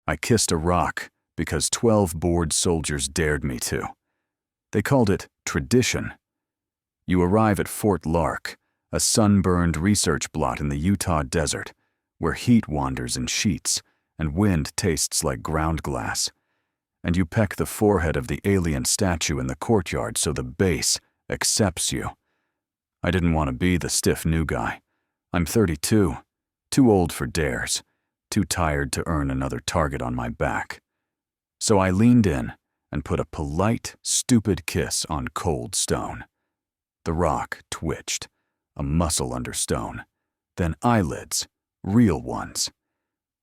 I kissed a rock because 12 bored soldiers dared me to. They called it tradition. You arrive at Fort Lark, a sunburned research blot in the Utah desert, where heat wanders in sheets and wind tastes like ground glass. And you peck the forehead of the alien statue in the courtyard so the base accepts you. I didn't want to be the stiff new guy. I'm 32, too old for dares, too tired to earn another target on my back. So I leaned in and put a polite, stupid kiss on cold stone. The rock twitched, a muscle under stone, then eyelids, real ones.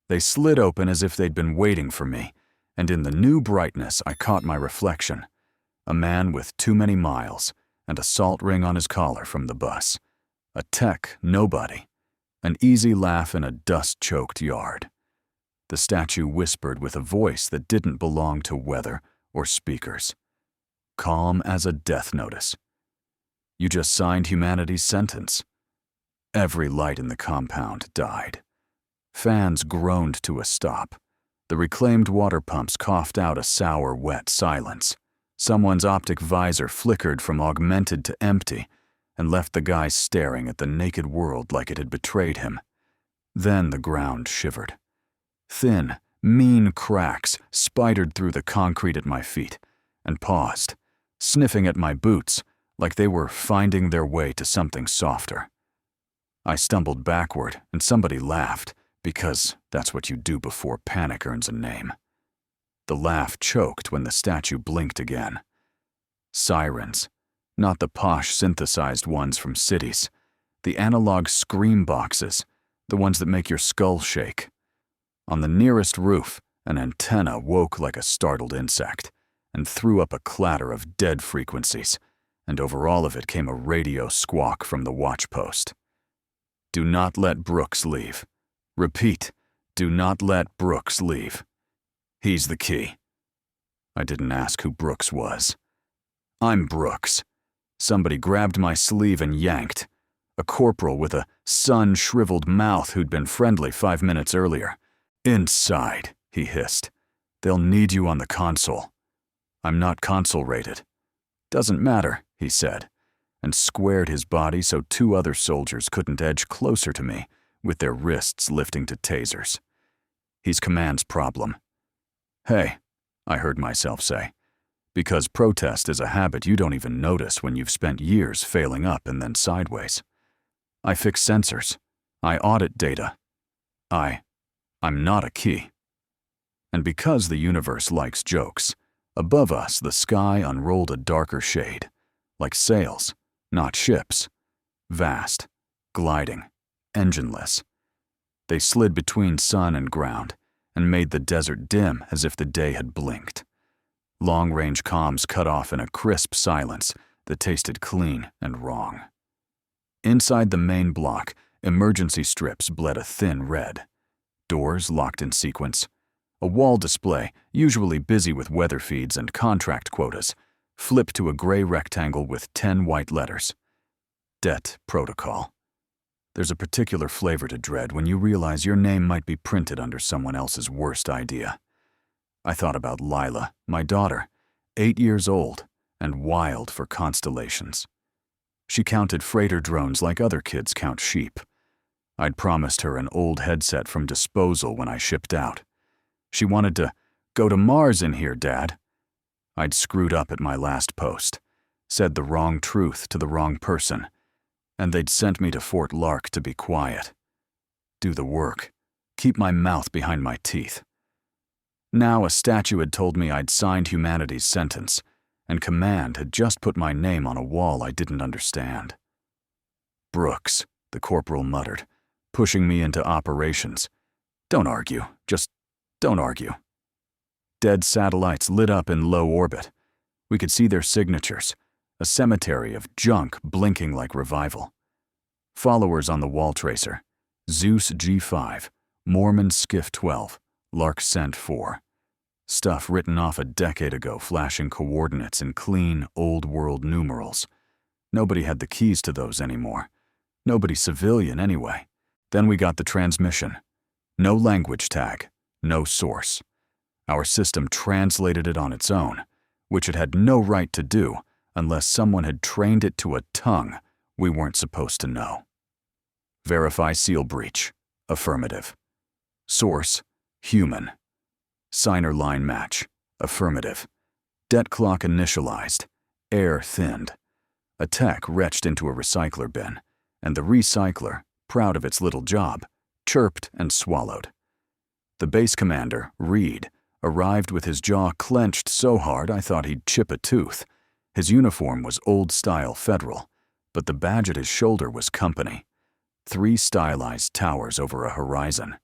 They slid open as if they'd been waiting for me, and in the new brightness I caught my reflection, a man with too many miles and a salt ring on his collar from the bus, a tech nobody, an easy laugh in a dust-choked yard. The statue whispered with a voice that didn't belong to weather or speakers, calm as a death notice. You just signed humanity's sentence. Every light in the compound died. Fans groaned to a stop. The reclaimed water pumps coughed out a sour, wet silence. Someone's optic visor flickered from augmented to empty and left the guy staring at the naked world like it had betrayed him. Then the ground shivered. Thin, mean cracks spidered through the concrete at my feet and paused, sniffing at my boots like they were finding their way to something softer. I stumbled backward and somebody laughed, because that's what you do before panic earns a name. The laugh choked when the statue blinked again. Sirens, not the posh synthesized ones from cities, the analog scream boxes, the ones that make your skull shake. On the nearest roof, an antenna woke like a startled insect and threw up a clatter of dead frequencies, and over all of it came a radio squawk from the watchpost. Do not let Brooks leave. Repeat, do not let Brooks leave. He's the key. I didn't ask who Brooks was. I'm Brooks. Somebody grabbed my sleeve and yanked. A corporal with a sun-shriveled mouth who'd been friendly 5 minutes earlier. Inside, he hissed. They'll need you on the console. I'm not console-rated. Doesn't matter, he said, and squared his body so 2 other soldiers couldn't edge closer to me, with their wrists lifting to tasers. He's command's problem. Hey, I heard myself say, because protest is a habit you don't even notice when you've spent years failing up and then sideways. I fix sensors. I audit data. I'm not a key. And because the universe likes jokes, above us the sky unrolled a darker shade, like sails, not ships, vast, gliding, engineless. They slid between sun and ground and made the desert dim as if the day had blinked. Long-range comms cut off in a crisp silence that tasted clean and wrong. Inside the main block, emergency strips bled a thin red. Doors locked in sequence. A wall display, usually busy with weather feeds and contract quotas, flipped to a gray rectangle with 10 white letters. Det Protocol. There's a particular flavor to dread when you realize your name might be printed under someone else's worst idea. I thought about Lila, my daughter, 8 years old, and wild for constellations. She counted freighter drones like other kids count sheep. I'd promised her an old headset from disposal when I shipped out. She wanted to go to Mars in here, Dad. I'd screwed up at my last post, said the wrong truth to the wrong person, and they'd sent me to Fort Lark to be quiet. Do the work. Keep my mouth behind my teeth. Now a statue had told me I'd signed humanity's sentence, and command had just put my name on a wall I didn't understand. Brooks, the corporal muttered, pushing me into operations. Don't argue, just don't argue. Dead satellites lit up in low orbit. We could see their signatures, a cemetery of junk blinking like revival. Followers on the wall tracer: Zeus G5, Mormon Skiff 12, Lark Cent 4. Stuff written off a decade ago flashing coordinates in clean, old-world numerals. Nobody had the keys to those anymore. Nobody civilian anyway. Then we got the transmission. No language tag, no source. Our system translated it on its own, which it had no right to do unless someone had trained it to a tongue we weren't supposed to know. Verify seal breach. Affirmative. Source, human. Signer line match. Affirmative. Det clock initialized. Air thinned. A tech retched into a recycler bin, and the recycler, proud of its little job, chirped and swallowed. The base commander, Reed, arrived with his jaw clenched so hard I thought he'd chip a tooth. His uniform was old-style Federal, but the badge at his shoulder was company. 3 stylized towers over a horizon.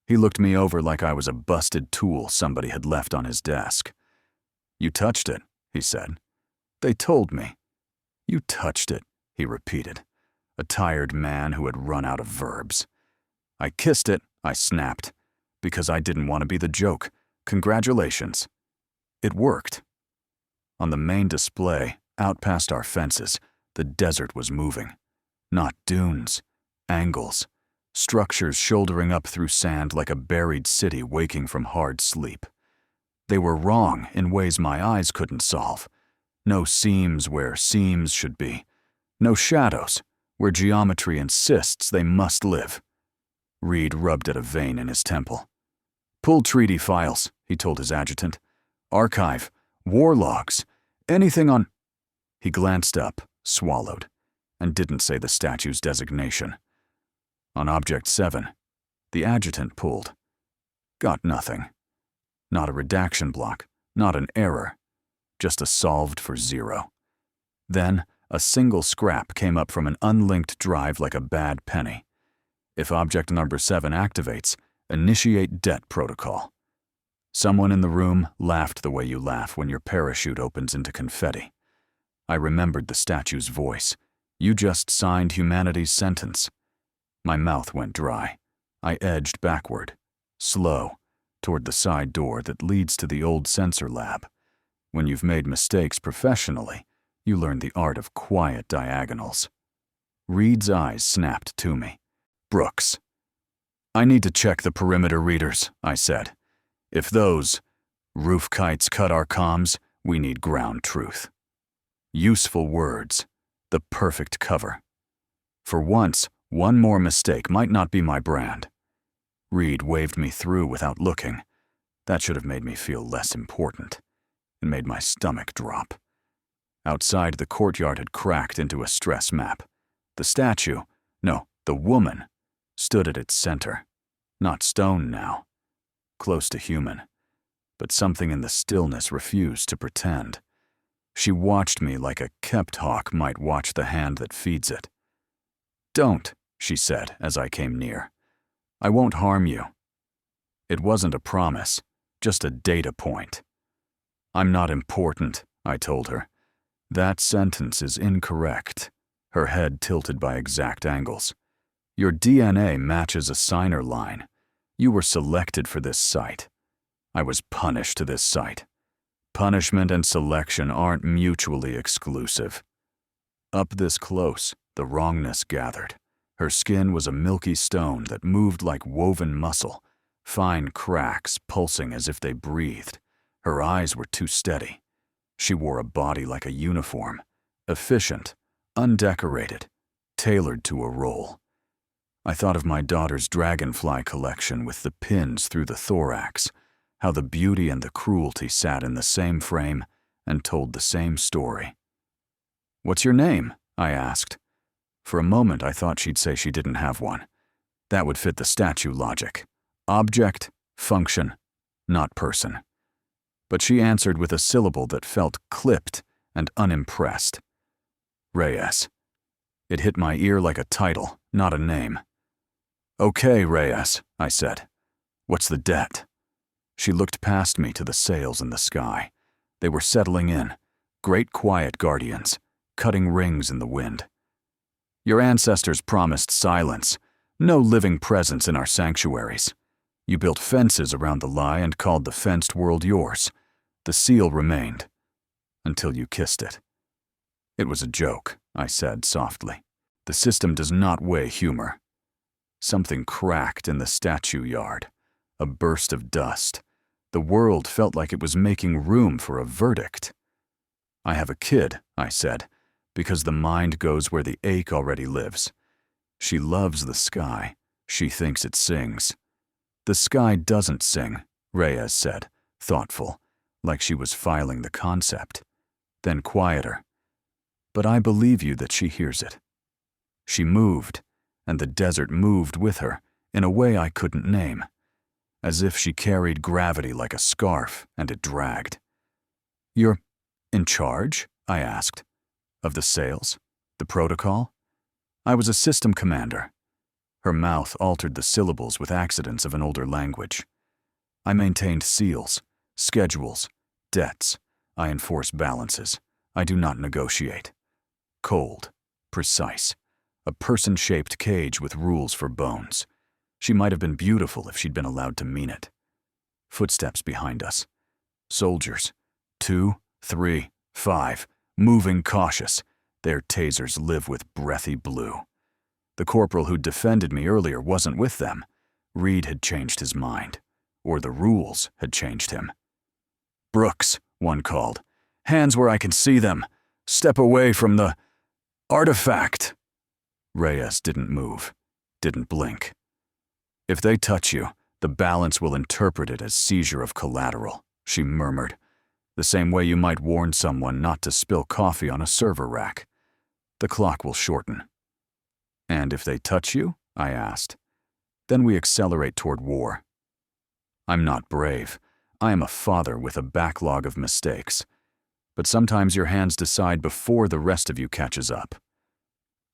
He looked me over like I was a busted tool somebody had left on his desk. "You touched it," he said. "They told me." "You touched it," he repeated, a tired man who had run out of verbs. "I kissed it," I snapped, because I didn't want to be the joke. "Congratulations." It worked. On the main display, out past our fences, the desert was moving. Not dunes, angles, structures shouldering up through sand like a buried city waking from hard sleep. They were wrong in ways my eyes couldn't solve. No seams where seams should be. No shadows where geometry insists they must live. Reed rubbed at a vein in his temple. "Pull treaty files," he told his adjutant. "Archive, war logs, anything on—" He glanced up, swallowed, and didn't say the statue's designation. "On Object 7, the adjutant pulled. Got nothing. Not a redaction block, not an error, just a solved for 0. Then, a single scrap came up from an unlinked drive like a bad penny. If Object number 7 activates, initiate det protocol. Someone in the room laughed the way you laugh when your parachute opens into confetti. I remembered the statue's voice. "You just signed humanity's sentence." My mouth went dry. I edged backward, slow, toward the side door that leads to the old sensor lab. When you've made mistakes professionally, you learn the art of quiet diagonals. Reed's eyes snapped to me. "Brooks." "I need to check the perimeter readers," I said. "If those roof kites cut our comms, we need ground truth." Useful words. The perfect cover. For once, one more mistake might not be my brand. Reed waved me through without looking. That should have made me feel less important. It made my stomach drop. Outside, the courtyard had cracked into a stress map. The statue, no, the woman, stood at its center. Not stone now. Close to human. But something in the stillness refused to pretend. She watched me like a kept hawk might watch the hand that feeds it. "Don't," she said as I came near. "I won't harm you." It wasn't a promise, just a data point. "I'm not important," I told her. "That sentence is incorrect." Her head tilted by exact angles. "Your DNA matches a signer line. You were selected for this site. I was punished to this site. Punishment and selection aren't mutually exclusive." Up this close, the wrongness gathered. Her skin was a milky stone that moved like woven muscle, fine cracks pulsing as if they breathed. Her eyes were too steady. She wore a body like a uniform, efficient, undecorated, tailored to a role. I thought of my daughter's dragonfly collection with the pins through the thorax, how the beauty and the cruelty sat in the same frame and told the same story. "What's your name?" I asked. For a moment I thought she'd say she didn't have one. That would fit the statue logic. Object, function, not person. But she answered with a syllable that felt clipped and unimpressed. "Reyes." It hit my ear like a title, not a name. "Okay, Reyes," I said. "What's the debt?" She looked past me to the sails in the sky. They were settling in, great quiet guardians, cutting rings in the wind. "Your ancestors promised silence, no living presence in our sanctuaries. You built fences around the lie and called the fenced world yours. The seal remained, until you kissed it." "It was a joke," I said softly. "The system does not weigh humor." Something cracked in the statue yard, a burst of dust. The world felt like it was making room for a verdict. I have a kid, I said, because the mind goes where the ache already lives. She loves the sky. She thinks it sings. The sky doesn't sing, Reyes said, thoughtful, like she was filing the concept. Then quieter. But I believe you that she hears it. She moved, and the desert moved with her in a way I couldn't name, as if she carried gravity like a scarf and it dragged. You're in charge? I asked. Of the sales? The protocol? I was a system commander. Her mouth altered the syllables with accidents of an older language. I maintained seals, schedules, debts. I enforce balances. I do not negotiate. Cold, precise. A person-shaped cage with rules for bones. She might have been beautiful if she'd been allowed to mean it. Footsteps behind us. Soldiers. 2, 3, 5. Moving cautious. Their tasers live with breathy blue. The corporal who defended me earlier wasn't with them. Reed had changed his mind. Or the rules had changed him. Brooks, one called. Hands where I can see them. Step away from the artifact. Reyes didn't move, didn't blink. If they touch you, the balance will interpret it as seizure of collateral, she murmured, the same way you might warn someone not to spill coffee on a server rack. The clock will shorten. And if they touch you? I asked. Then we accelerate toward war. I'm not brave. I am a father with a backlog of mistakes. But sometimes your hands decide before the rest of you catches up.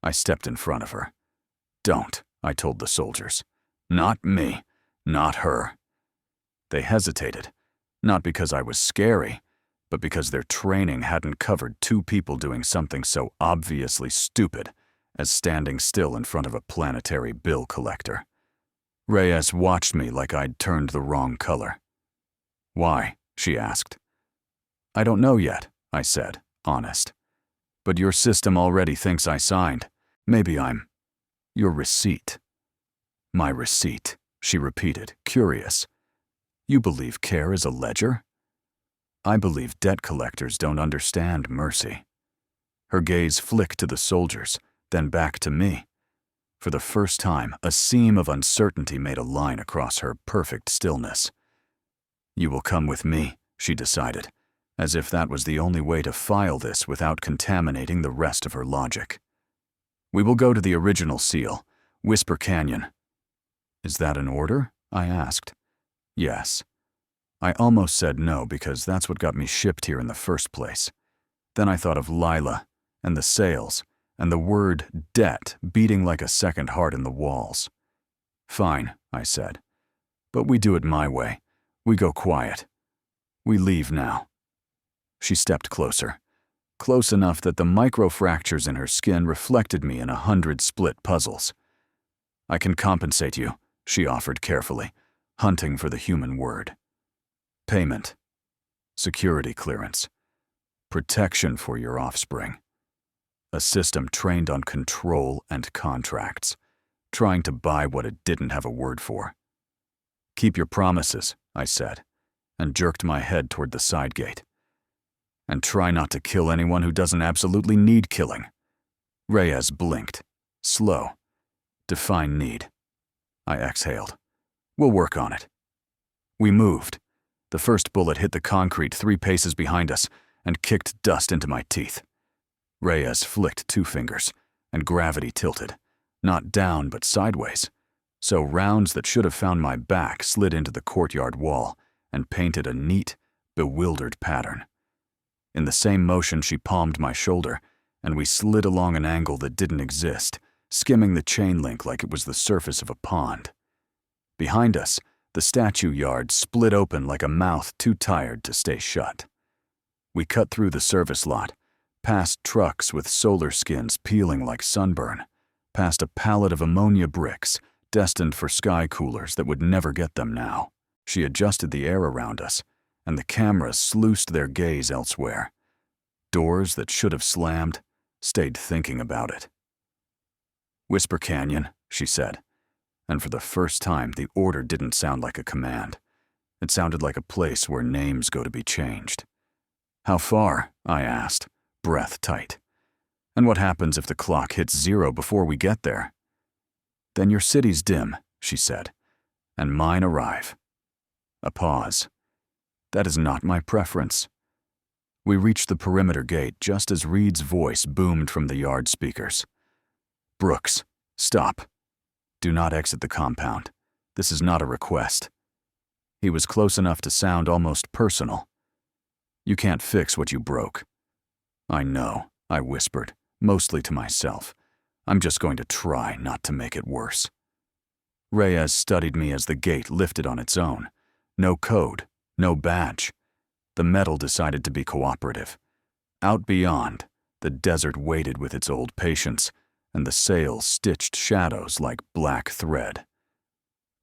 I stepped in front of her. Don't, I told the soldiers. Not me. Not her. They hesitated, not because I was scary, but because their training hadn't covered 2 people doing something so obviously stupid as standing still in front of a planetary bill collector. Reyes watched me like I'd turned the wrong color. Why? She asked. I don't know yet, I said, honest. But your system already thinks I signed. Maybe I'm your receipt. My receipt, she repeated, curious. You believe care is a ledger? I believe debt collectors don't understand mercy. Her gaze flicked to the soldiers, then back to me. For the first time, a seam of uncertainty made a line across her perfect stillness. You will come with me, she decided, as if that was the only way to file this without contaminating the rest of her logic. We will go to the original seal, Whisper Canyon. Is that an order? I asked. Yes. I almost said no because that's what got me shipped here in the first place. Then I thought of Lila, and the sales, and the word debt beating like a second heart in the walls. Fine, I said. But we do it my way. We go quiet. We leave now. She stepped closer. Close enough that the microfractures in her skin reflected me in 100 split puzzles. I can compensate you, she offered carefully, hunting for the human word. Payment. Security clearance. Protection for your offspring. A system trained on control and contracts, trying to buy what it didn't have a word for. Keep your promises, I said, and jerked my head toward the side gate. And try not to kill anyone who doesn't absolutely need killing. Reyes blinked. Slow. Define need. I exhaled. We'll work on it. We moved. The first bullet hit the concrete 3 paces behind us and kicked dust into my teeth. Reyes flicked 2 fingers, and gravity tilted, not down but sideways, so rounds that should have found my back slid into the courtyard wall and painted a neat, bewildered pattern. In the same motion, she palmed my shoulder, and we slid along an angle that didn't exist, skimming the chain link like it was the surface of a pond. Behind us, the statue yard split open like a mouth too tired to stay shut. We cut through the service lot, past trucks with solar skins peeling like sunburn, past a pallet of ammonia bricks destined for sky coolers that would never get them now. She adjusted the air around us, and the cameras sluiced their gaze elsewhere. Doors that should have slammed stayed thinking about it. Whisper Canyon, she said, and for the first time the order didn't sound like a command. It sounded like a place where names go to be changed. How far? I asked, breath tight. And what happens if the clock hits 0 before we get there? Then your city's dim, she said, and mine arrive. A pause. That is not my preference. We reached the perimeter gate just as Reed's voice boomed from the yard speakers. Brooks, stop. Do not exit the compound. This is not a request. He was close enough to sound almost personal. You can't fix what you broke. I know, I whispered, mostly to myself. I'm just going to try not to make it worse. Reyes studied me as the gate lifted on its own. No code, no badge. The metal decided to be cooperative. Out beyond, the desert waited with its old patience, and the sails stitched shadows like black thread.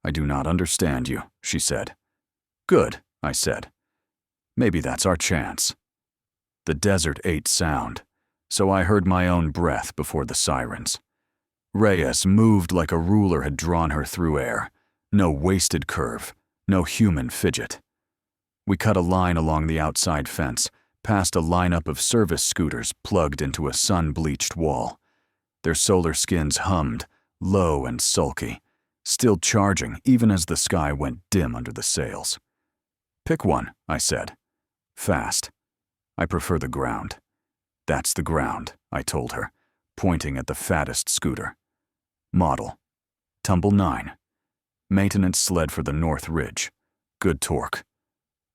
I do not understand you, she said. Good, I said. Maybe that's our chance. The desert ate sound, so I heard my own breath before the sirens. Reyes moved like a ruler had drawn her through air. No wasted curve, no human fidget. We cut a line along the outside fence, past a lineup of service scooters plugged into a sun-bleached wall. Their solar skins hummed, low and sulky, still charging even as the sky went dim under the sails. Pick one, I said. Fast. I prefer the ground. That's the ground, I told her, pointing at the fattest scooter. Model. Tumble 9. Maintenance sled for the North Ridge. Good torque.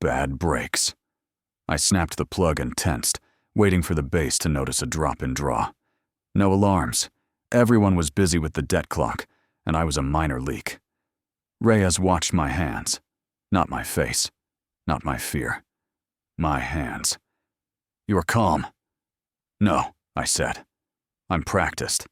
Bad brakes. I snapped the plug and tensed, waiting for the base to notice a drop in draw. No alarms. Everyone was busy with the debt clock, and I was a minor leak. Reyes watched my hands. Not my face. Not my fear. My hands. You are calm. No, I said. I'm practiced.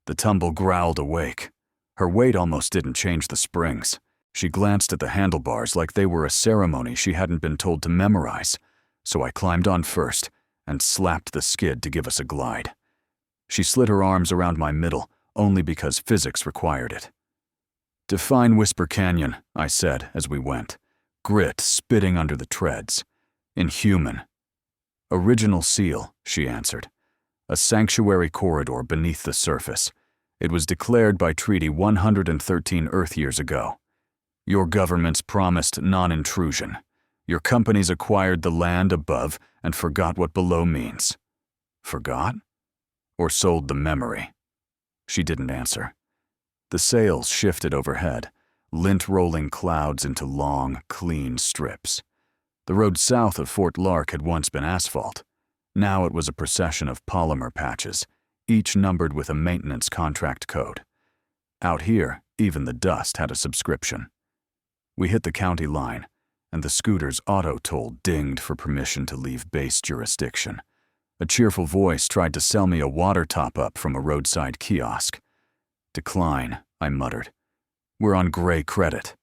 The tumble growled awake. Her weight almost didn't change the springs. She glanced at the handlebars like they were a ceremony she hadn't been told to memorize, so I climbed on first and slapped the skid to give us a glide. She slid her arms around my middle only because physics required it. Define Whisper Canyon, I said as we went, grit spitting under the treads. Inhuman. Original seal, she answered. A sanctuary corridor beneath the surface. It was declared by Treaty 113 Earth years ago. Your governments promised non-intrusion. Your companies acquired the land above and forgot what below means. Forgot? Or sold the memory? She didn't answer. The sails shifted overhead, lint-rolling clouds into long, clean strips. The road south of Fort Lark had once been asphalt. Now it was a procession of polymer patches, each numbered with a maintenance contract code. Out here, even the dust had a subscription. We hit the county line, and the scooter's auto toll dinged for permission to leave base jurisdiction. A cheerful voice tried to sell me a water top-up from a roadside kiosk. Decline, I muttered. We're on gray credit.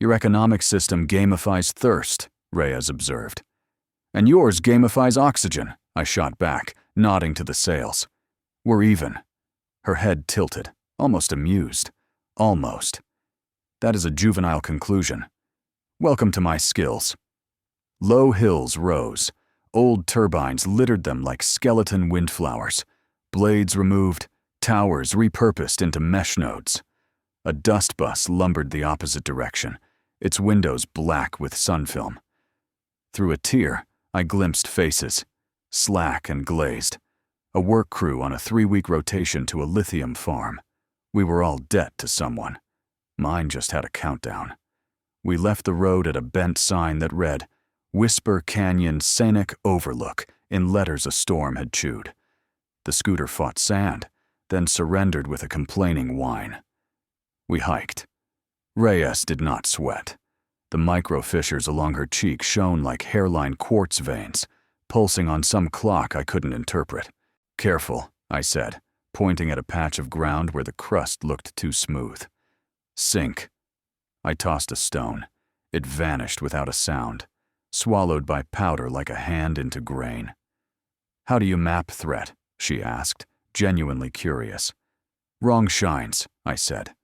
Your economic system gamifies thirst, Reyes observed. And yours gamifies oxygen, I shot back, nodding to the sails. We're even. Her head tilted, almost amused. Almost. That is a juvenile conclusion. Welcome to my skills. Low hills rose. Old turbines littered them like skeleton windflowers. Blades removed, towers repurposed into mesh nodes. A dust bus lumbered the opposite direction, its windows black with sun film. Through a tear, I glimpsed faces, slack and glazed. A work crew on a 3-week rotation to a lithium farm. We were all debt to someone. Mine just had a countdown. We left the road at a bent sign that read, Whisper Canyon Scenic Overlook, in letters a storm had chewed. The scooter fought sand, then surrendered with a complaining whine. We hiked. Reyes did not sweat. The micro fissures along her cheek shone like hairline quartz veins, pulsing on some clock I couldn't interpret. Careful, I said, pointing at a patch of ground where the crust looked too smooth. Sink. I tossed a stone. It vanished without a sound, swallowed by powder like a hand into grain. How do you map threat? She asked, genuinely curious. Wrong shines, I said.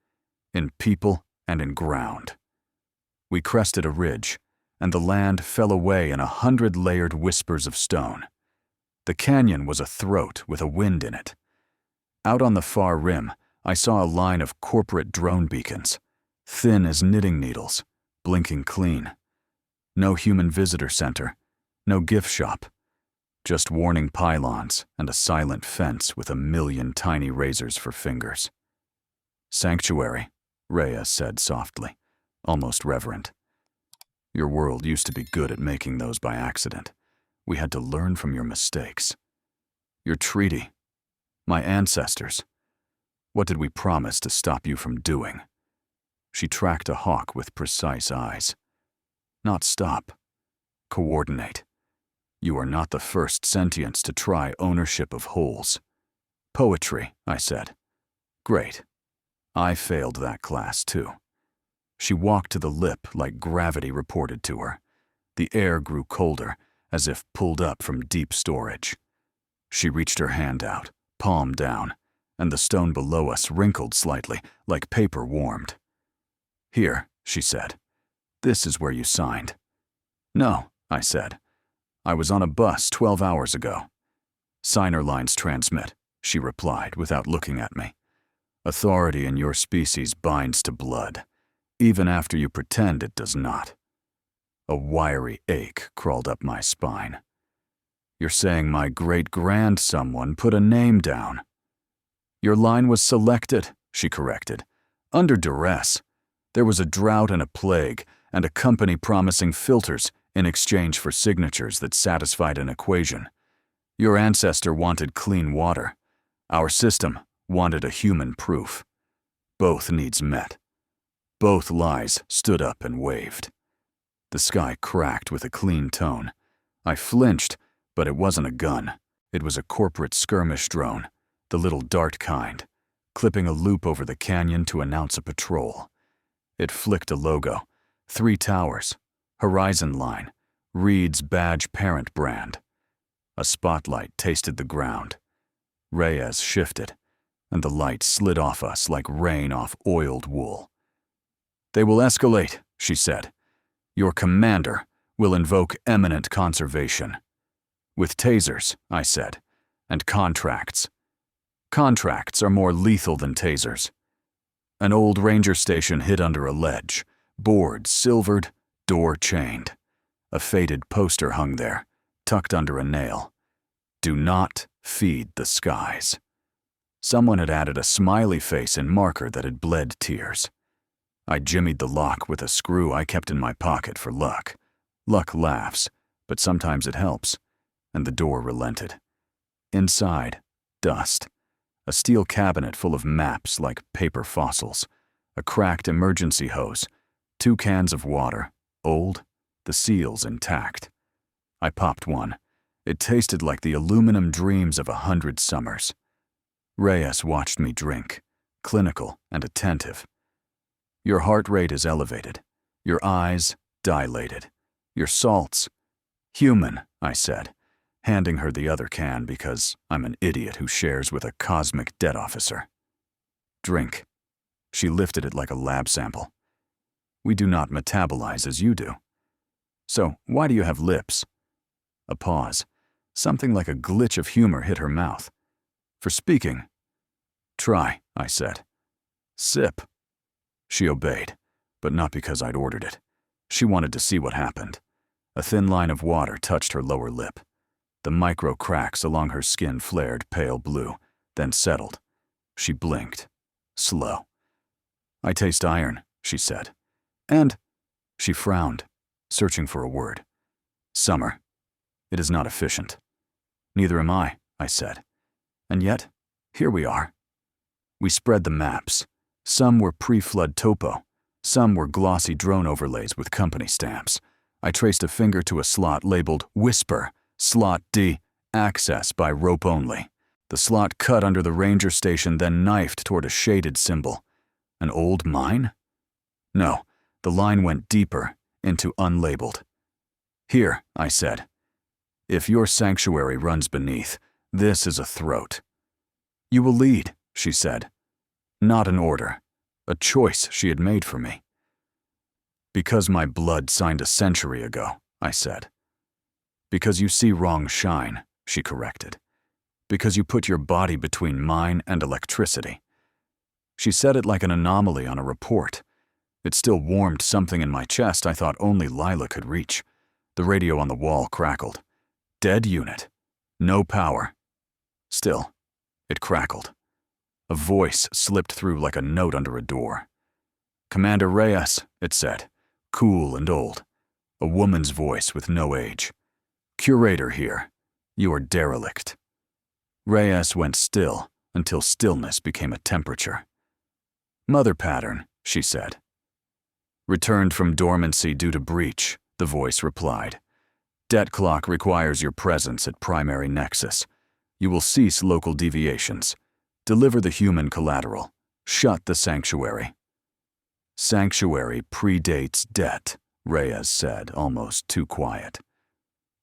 In people and in ground. We crested a ridge, and the land fell away in 100 layered whispers of stone. The canyon was a throat with a wind in it. Out on the far rim, I saw a line of corporate drone beacons, thin as knitting needles, blinking clean. No human visitor center, no gift shop, just warning pylons and a silent fence with 1,000,000 tiny razors for fingers. Sanctuary, Rhea said softly, almost reverent. Your world used to be good at making those by accident. We had to learn from your mistakes. Your treaty, my ancestors. What did we promise to stop you from doing? She tracked a hawk with precise eyes. Not stop. Coordinate. You are not the first sentience to try ownership of wholes. Poetry, I said. Great. I failed that class too. She walked to the lip like gravity reported to her. The air grew colder, as if pulled up from deep storage. She reached her hand out, palm down, and the stone below us wrinkled slightly, like paper warmed. Here, she said. This is where you signed. No, I said. I was on a bus 12 hours ago. Signer lines transmit, she replied without looking at me. Authority in your species binds to blood, even after you pretend it does not. A wiry ache crawled up my spine. You're saying my great-grand-someone put a name down. Your line was selected, she corrected. Under duress. There was a drought and a plague, and a company promising filters in exchange for signatures that satisfied an equation. Your ancestor wanted clean water. Our system wanted a human proof. Both needs met. Both lies stood up and waved. The sky cracked with a clean tone. I flinched, but it wasn't a gun. It was a corporate skirmish drone, the little dart kind, clipping a loop over the canyon to announce a patrol. It flicked a logo, 3 towers, Horizon Line, Reed's badge parent brand. A spotlight tasted the ground. Reyes shifted, and the light slid off us like rain off oiled wool. They will escalate, she said. Your commander will invoke eminent conservation. With tasers, I said, and contracts. Contracts are more lethal than tasers. An old ranger station hid under a ledge, boards silvered, door chained. A faded poster hung there, tucked under a nail. Do not feed the skies. Someone had added a smiley face in marker that had bled tears. I jimmied the lock with a screw I kept in my pocket for luck. Luck laughs, but sometimes it helps, and the door relented. Inside, dust. A steel cabinet full of maps like paper fossils. A cracked emergency hose. 2 cans of water, old, the seals intact. I popped one. It tasted like the aluminum dreams of 100 summers. Reyes watched me drink, clinical and attentive. Your heart rate is elevated. Your eyes dilated. Your salts. Human, I said, handing her the other can because I'm an idiot who shares with a cosmic debt officer. Drink. She lifted it like a lab sample. We do not metabolize as you do. So why do you have lips? A pause. Something like a glitch of humor hit her mouth. For speaking. Try, I said. Sip. She obeyed, but not because I'd ordered it. She wanted to see what happened. A thin line of water touched her lower lip. The micro cracks along her skin flared pale blue, then settled. She blinked. Slow. I taste iron, she said. And, she frowned, searching for a word. Summer. It is not efficient. Neither am I said. And yet, here we are. We spread the maps. Some were pre-flood topo. Some were glossy drone overlays with company stamps. I traced a finger to a slot labeled Whisper, Slot D, Access by rope only. The slot cut under the ranger station, then knifed toward a shaded symbol. An old mine? No, the line went deeper, into unlabeled. Here, I said. If your sanctuary runs beneath, this is a throat. You will lead, she said. Not an order. A choice she had made for me. Because my blood signed a century ago, I said. Because you see wrong shine, she corrected. Because you put your body between mine and electricity. She said it like an anomaly on a report. It still warmed something in my chest I thought only Lila could reach. The radio on the wall crackled. Dead unit. No power. Still, it crackled. A voice slipped through like a note under a door. Commander Reyes, it said, cool and old. A woman's voice with no age. Curator here. You are derelict. Reyes went still until stillness became a temperature. Mother pattern, she said. Returned from dormancy due to breach, the voice replied. Debt clock requires your presence at primary nexus. You will cease local deviations. Deliver the human collateral. Shut the sanctuary. Sanctuary predates debt, Reyes said, almost too quiet.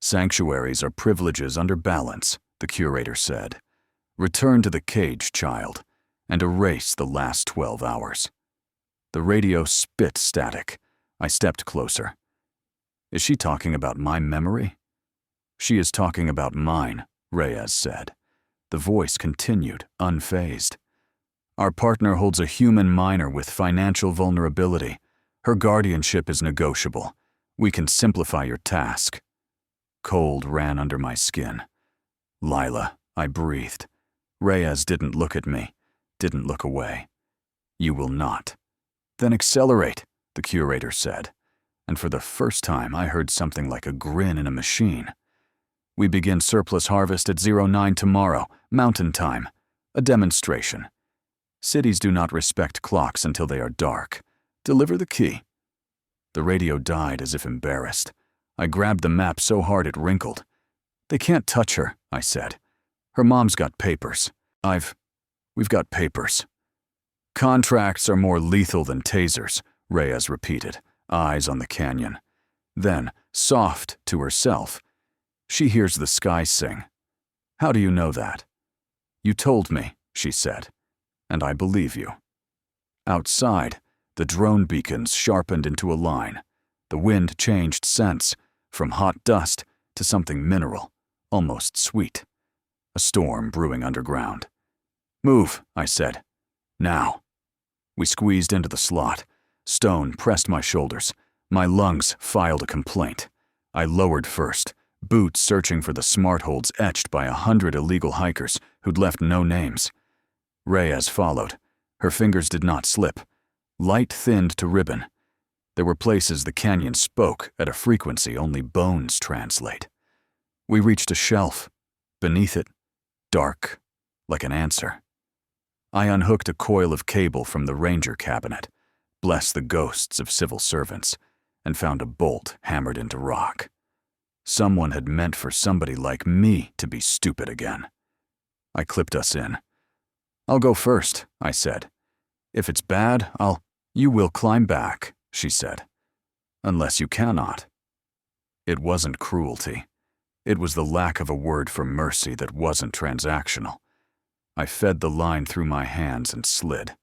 Sanctuaries are privileges under balance, the curator said. Return to the cage, child, and erase the last 12 hours. The radio spit static. I stepped closer. Is she talking about my memory? She is talking about mine, Reyes said. The voice continued, unfazed. Our partner holds a human minor with financial vulnerability. Her guardianship is negotiable. We can simplify your task. Cold ran under my skin. Lila, I breathed. Reyes didn't look at me, didn't look away. You will not. Then accelerate, the curator said. And for the first time, I heard something like a grin in a machine. We begin surplus harvest at 09 tomorrow, mountain time. A demonstration. Cities do not respect clocks until they are dark. Deliver the key. The radio died as if embarrassed. I grabbed the map so hard it wrinkled. They can't touch her, I said. Her mom's got papers. We've got papers. Contracts are more lethal than tasers, Reyes repeated, eyes on the canyon. Then, soft to herself, she hears the sky sing. How do you know that? You told me, she said, and I believe you. Outside, the drone beacons sharpened into a line. The wind changed scents, from hot dust to something mineral, almost sweet. A storm brewing underground. Move, I said. Now. We squeezed into the slot. Stone pressed my shoulders. My lungs filed a complaint. I lowered first, boots searching for the smart holds etched by 100 illegal hikers who'd left no names. Reyes followed. Her fingers did not slip. Light thinned to ribbon. There were places the canyon spoke at a frequency only bones translate. We reached a shelf. Beneath it, dark, like an answer. I unhooked a coil of cable from the ranger cabinet, blessed the ghosts of civil servants, and found a bolt hammered into rock. Someone had meant for somebody like me to be stupid again. I clipped us in. I'll go first, I said. If it's bad, You will climb back, she said. Unless you cannot. It wasn't cruelty. It was the lack of a word for mercy that wasn't transactional. I fed the line through my hands and slid.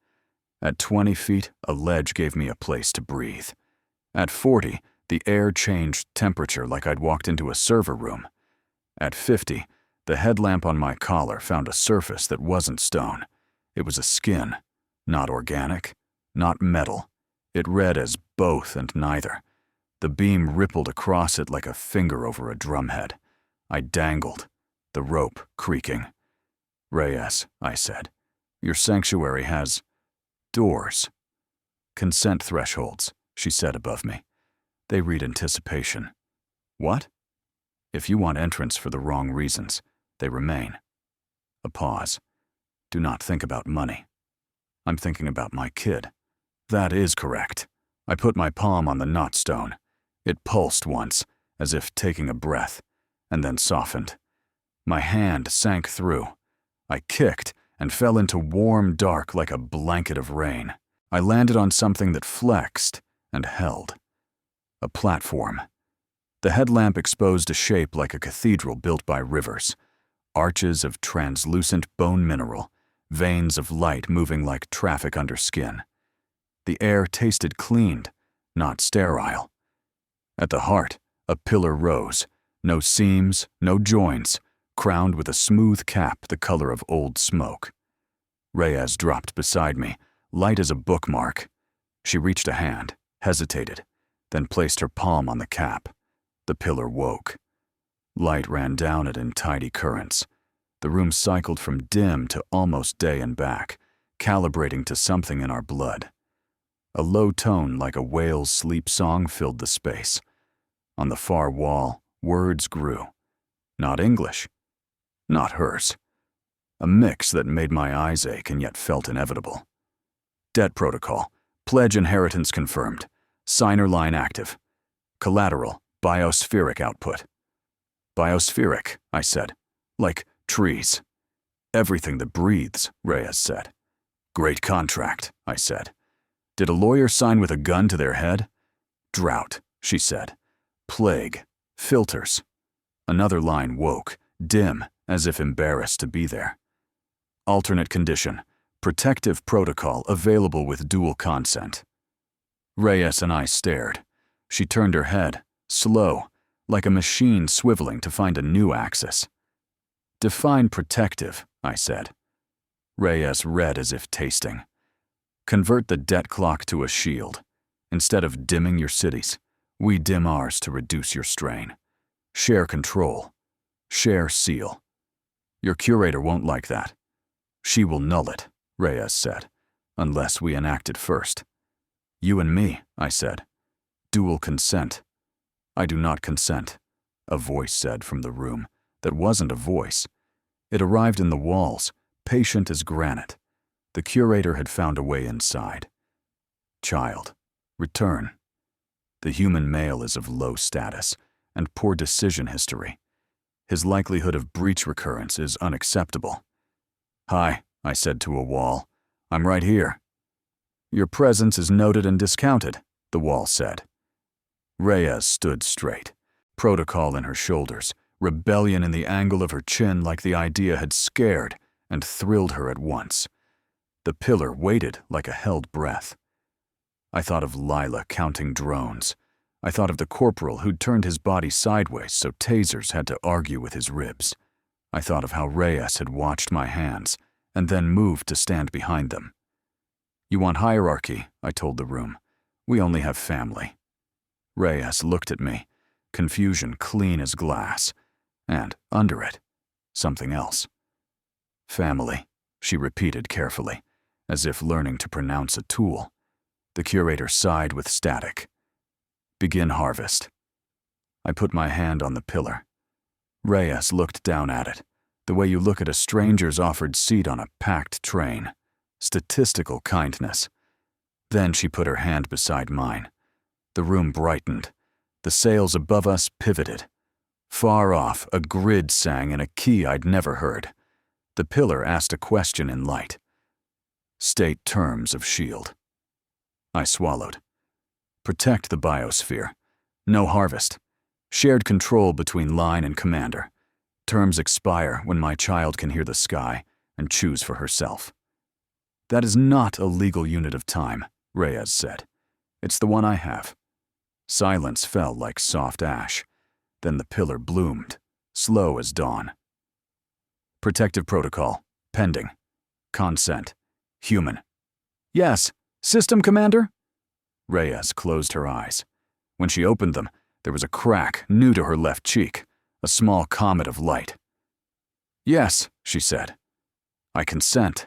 At 20 feet, a ledge gave me a place to breathe. At 40, the air changed temperature like I'd walked into a server room. At 50, the headlamp on my collar found a surface that wasn't stone. It was a skin, not organic, not metal. It read as both and neither. The beam rippled across it like a finger over a drumhead. I dangled, the rope creaking. Reyes, I said, your sanctuary has doors. Consent thresholds, she said above me. They read anticipation. What? If you want entrance for the wrong reasons, they remain. A pause. Do not think about money. I'm thinking about my kid. That is correct. I put my palm on the knot stone. It pulsed once, as if taking a breath, and then softened. My hand sank through. I kicked and fell into warm dark like a blanket of rain. I landed on something that flexed and held. A platform. The headlamp exposed a shape like a cathedral built by rivers. Arches of translucent bone mineral, veins of light moving like traffic under skin. The air tasted cleaned, not sterile. At the heart, a pillar rose, no seams, no joints, crowned with a smooth cap the color of old smoke. Reyes dropped beside me, light as a bookmark. She reached a hand, hesitated, then placed her palm on the cap. The pillar woke. Light ran down it in tidy currents. The room cycled from dim to almost day and back, calibrating to something in our blood. A low tone like a whale's sleep song filled the space. On the far wall, words grew. Not English. Not hers. A mix that made my eyes ache and yet felt inevitable. Debt protocol. Pledge inheritance confirmed. Signer line active. Collateral. Biospheric output. Biospheric, I said. Like trees. Everything that breathes, Reyes said. Great contract, I said. Did a lawyer sign with a gun to their head? Drought, she said. Plague. Filters. Another line woke, dim, as if embarrassed to be there. Alternate condition. Protective protocol available with dual consent. Reyes and I stared. She turned her head, slow, like a machine swiveling to find a new axis. Define protective, I said. Reyes read as if tasting. Convert the debt clock to a shield. Instead of dimming your cities, we dim ours to reduce your strain. Share control. Share seal. Your curator won't like that. She will null it, Reyes said, unless we enact it first. You and me, I said. Dual consent. I do not consent, a voice said from the room that wasn't a voice. It arrived in the walls, patient as granite. The curator had found a way inside. Child, return. The human male is of low status and poor decision history. His likelihood of breach recurrence is unacceptable. Hi, I said to a wall. I'm right here. Your presence is noted and discounted, the wall said. Reyes stood straight, protocol in her shoulders, rebellion in the angle of her chin like the idea had scared and thrilled her at once. The pillar waited like a held breath. I thought of Lila counting drones. I thought of the corporal who'd turned his body sideways so tasers had to argue with his ribs. I thought of how Reyes had watched my hands and then moved to stand behind them. You want hierarchy, I told the room. We only have family. Reyes looked at me, confusion clean as glass, and under it, something else. Family, she repeated carefully, as if learning to pronounce a tool. The curator sighed with static. Begin harvest. I put my hand on the pillar. Reyes looked down at it, the way you look at a stranger's offered seat on a packed train. Statistical kindness. Then she put her hand beside mine. The room brightened. The sails above us pivoted. Far off, a grid sang in a key I'd never heard. The pillar asked a question in light. State terms of shield. I swallowed. Protect the biosphere. No harvest. Shared control between line and commander. Terms expire when my child can hear the sky and choose for herself. That is not a legal unit of time, Reyes said. It's the one I have. Silence fell like soft ash. Then the pillar bloomed, slow as dawn. Protective protocol, pending. Consent. Human. Yes, system commander? Reyes closed her eyes. When she opened them, there was a crack new to her left cheek, a small comet of light. Yes, she said. I consent.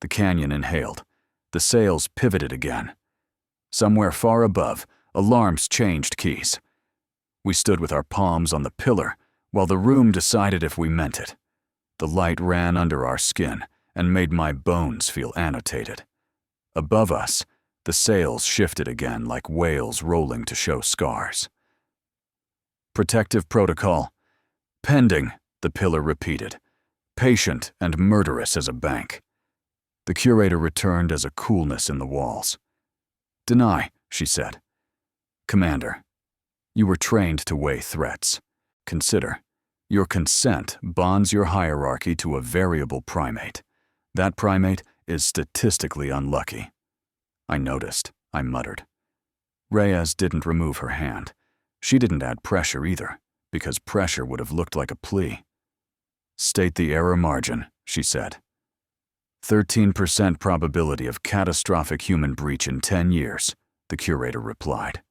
The canyon inhaled. The sails pivoted again. Somewhere far above, alarms changed keys. We stood with our palms on the pillar while the room decided if we meant it. The light ran under our skin and made my bones feel annotated. Above us, the sails shifted again like whales rolling to show scars. Protective protocol. Pending, the pillar repeated. Patient and murderous as a bank. The curator returned as a coolness in the walls. Deny, she said. Commander, you were trained to weigh threats. Consider, your consent bonds your hierarchy to a variable primate. That primate is statistically unlucky. I noticed, I muttered. Reyes didn't remove her hand. She didn't add pressure either, because pressure would have looked like a plea. "State the error margin," she said. 13% probability of catastrophic human breach in 10 years, the curator replied.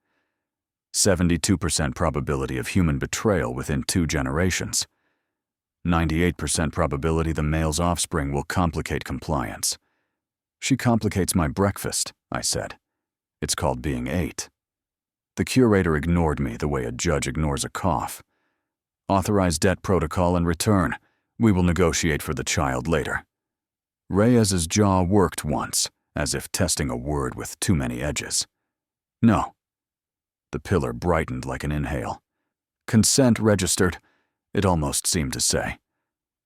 72% probability of human betrayal within 2 generations. 98% probability the male's offspring will complicate compliance. "She complicates my breakfast," I said. "It's called being ate." The curator ignored me the way a judge ignores a cough. "Authorize debt protocol and return. We will negotiate for the child later." Reyes's jaw worked once, as if testing a word with too many edges. "No." The pillar brightened like an inhale. "Consent registered," it almost seemed to say.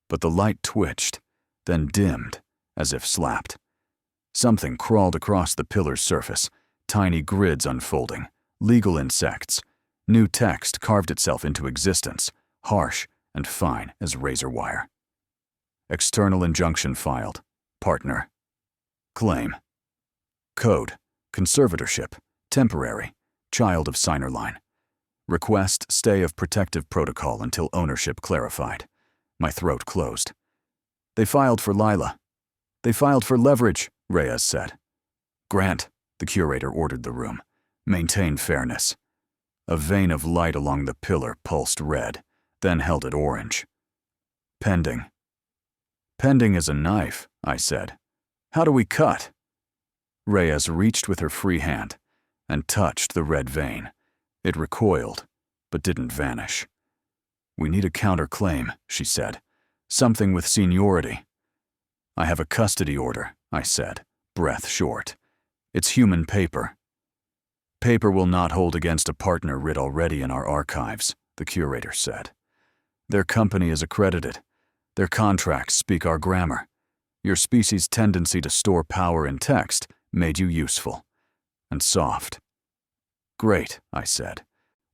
But the light twitched, then dimmed, as if slapped. Something crawled across the pillar's surface, tiny grids unfolding, legal insects. New text carved itself into existence, harsh and fine as razor wire. External injunction filed. Partner. Claim. Code. Conservatorship. Temporary. Child of signer line. Request stay of protective protocol until ownership clarified. My throat closed. "They filed for Lila." "They filed for leverage," Reyes said. "Grant," the curator ordered the room. "Maintain fairness." A vein of light along the pillar pulsed red, then held it orange. "Pending." "Pending is a knife," I said. "How do we cut?" Reyes reached with her free hand and touched the red vein. It recoiled, but didn't vanish. "We need a counterclaim," she said. "Something with seniority." "I have a custody order," I said, breath short. "It's human paper." "Paper will not hold against a partner writ already in our archives," the curator said. "Their company is accredited. Their contracts speak our grammar. Your species' tendency to store power in text made you useful. And soft." "Great," I said.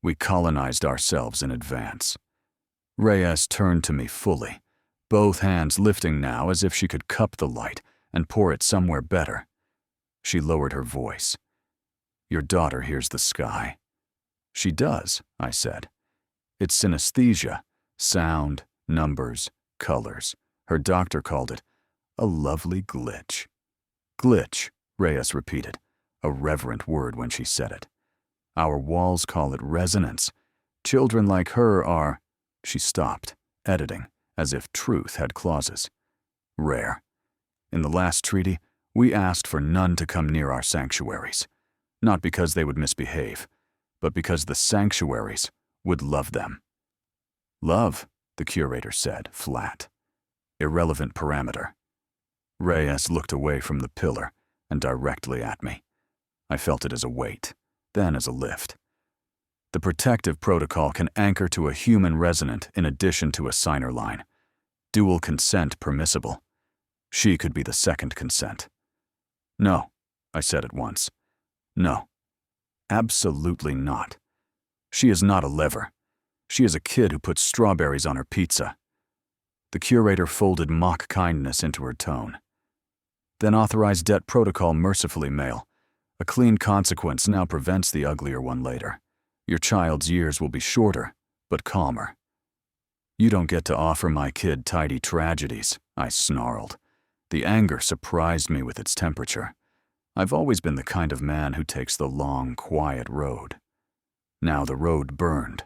"We colonized ourselves in advance." Reyes turned to me fully, both hands lifting now as if she could cup the light and pour it somewhere better. She lowered her voice. "Your daughter hears the sky." "She does," I said. "It's synesthesia, sound, numbers, colors. Her doctor called it a lovely glitch." "Glitch," Reyes repeated, a reverent word when she said it. "Our walls call it resonance. Children like her are—" She stopped, editing, as if truth had clauses. "Rare. In the last treaty, we asked for none to come near our sanctuaries, not because they would misbehave, but because the sanctuaries would love them." "Love," the curator said, flat. "Irrelevant parameter." Reyes looked away from the pillar and directly at me. I felt it as a weight, then as a lift. "The protective protocol can anchor to a human resonant in addition to a signer line. Dual consent permissible. She could be the second consent." "No," I said at once. "No. Absolutely not. She is not a lever. She is a kid who puts strawberries on her pizza." The curator folded mock kindness into her tone. "Then authorize debt protocol mercifully, male. A clean consequence now prevents the uglier one later. Your child's years will be shorter, but calmer." "You don't get to offer my kid tidy tragedies," I snarled. The anger surprised me with its temperature. I've always been the kind of man who takes the long, quiet road. Now the road burned.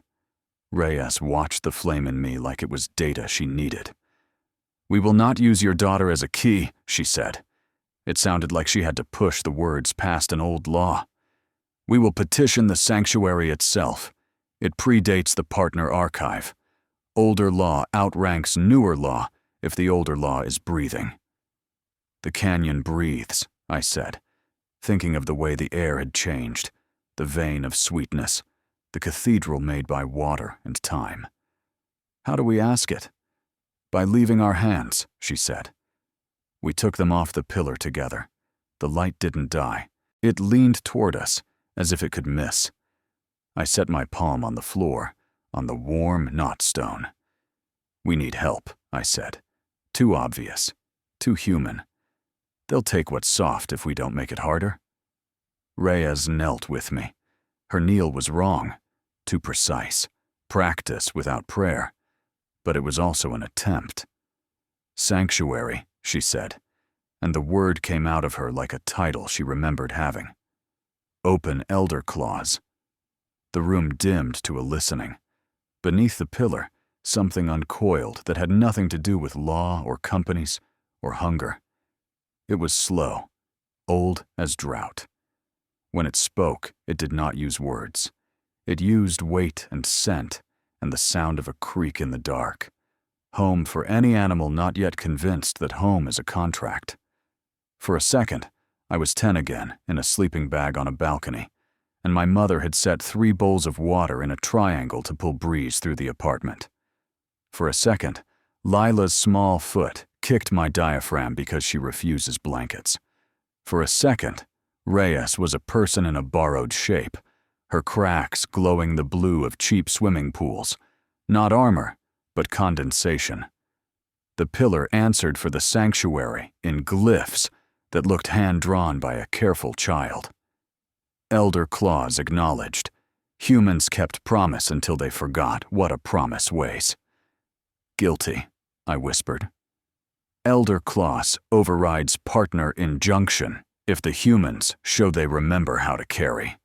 Reyes watched the flame in me like it was data she needed. "We will not use your daughter as a key," she said. It sounded like she had to push the words past an old law. "We will petition the sanctuary itself. It predates the partner archive. Older law outranks newer law if the older law is breathing." "The canyon breathes," I said, thinking of the way the air had changed, the vein of sweetness, the cathedral made by water and time. "How do we ask it?" "By leaving our hands," she said. We took them off the pillar together. The light didn't die. It leaned toward us, as if it could miss. I set my palm on the floor, on the warm knot stone. "We need help," I said. "Too obvious. Too human. They'll take what's soft if we don't make it harder." Reyes knelt with me. Her kneel was wrong, too precise, practice without prayer. But it was also an attempt. Sanctuary, she said, and the word came out of her like a title she remembered having. Open elder claws. The room dimmed to a listening. Beneath the pillar, something uncoiled that had nothing to do with law or companies or hunger. It was slow, old as drought. When it spoke, it did not use words. It used weight and scent and the sound of a creak in the dark. Home for any animal not yet convinced that home is a contract. For a second, I was 10 again, in a sleeping bag on a balcony, and my mother had set 3 bowls of water in a triangle to pull breeze through the apartment. For a second, Lila's small foot kicked my diaphragm because she refuses blankets. For a second, Reyes was a person in a borrowed shape, her cracks glowing the blue of cheap swimming pools, not armor, but condensation. The pillar answered for the sanctuary in glyphs that looked hand-drawn by a careful child. Elder claws acknowledged. Humans kept promise until they forgot what a promise weighs. Guilty, I whispered. Elder clause overrides partner injunction if the humans show they remember how to carry.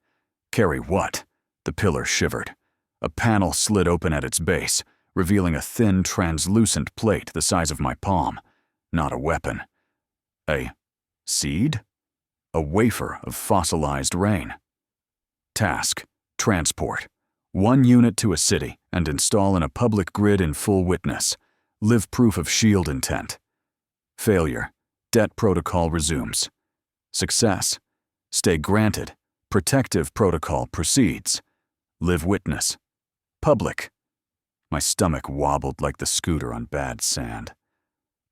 Carry what? The pillar shivered. A panel slid open at its base, revealing a thin, translucent plate the size of my palm. Not a weapon. A seed? A wafer of fossilized rain. Task: transport. 1 unit to a city and install in a public grid in full witness. Live proof of shield intent. Failure: debt protocol resumes. Success: stay granted. Protective protocol proceeds. Live witness. Public. My stomach wobbled like the scooter on bad sand.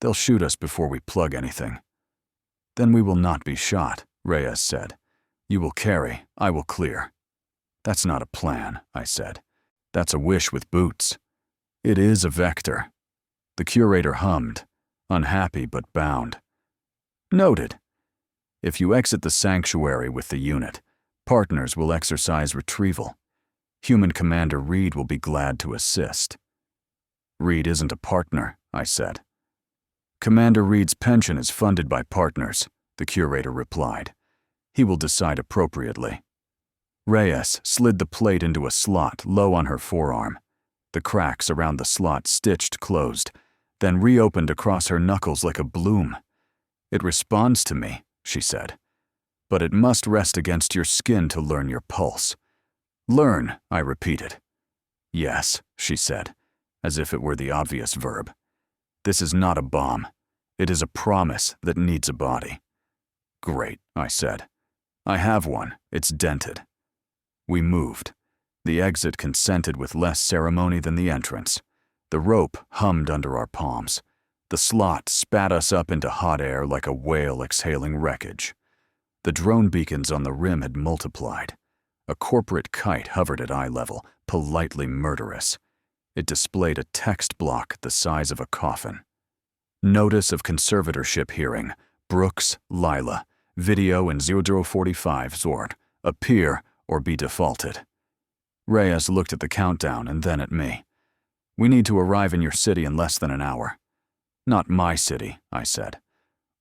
They'll shoot us before we plug anything. Then we will not be shot, Reyes said. You will carry, I will clear. That's not a plan, I said. That's a wish with boots. It is a vector. The curator hummed, unhappy but bound. Noted. If you exit the sanctuary with the unit, partners will exercise retrieval. Human Commander Reed will be glad to assist. Reed isn't a partner, I said. Commander Reed's pension is funded by partners, the curator replied. He will decide appropriately. Reyes slid the plate into a slot low on her forearm. The cracks around the slot stitched closed, then reopened across her knuckles like a bloom. It responds to me, she said. But it must rest against your skin to learn your pulse. Learn, I repeated. Yes, she said, as if it were the obvious verb. This is not a bomb. It is a promise that needs a body. Great, I said. I have one. It's dented. We moved. The exit consented with less ceremony than the entrance. The rope hummed under our palms. The slot spat us up into hot air like a whale exhaling wreckage. The drone beacons on the rim had multiplied. A corporate kite hovered at eye level, politely murderous. It displayed a text block the size of a coffin. Notice of conservatorship hearing. Brooks, Lila. Video in 0045 Zord. Appear or be defaulted. Reyes looked at the countdown and then at me. We need to arrive in your city in less than an hour. Not my city, I said.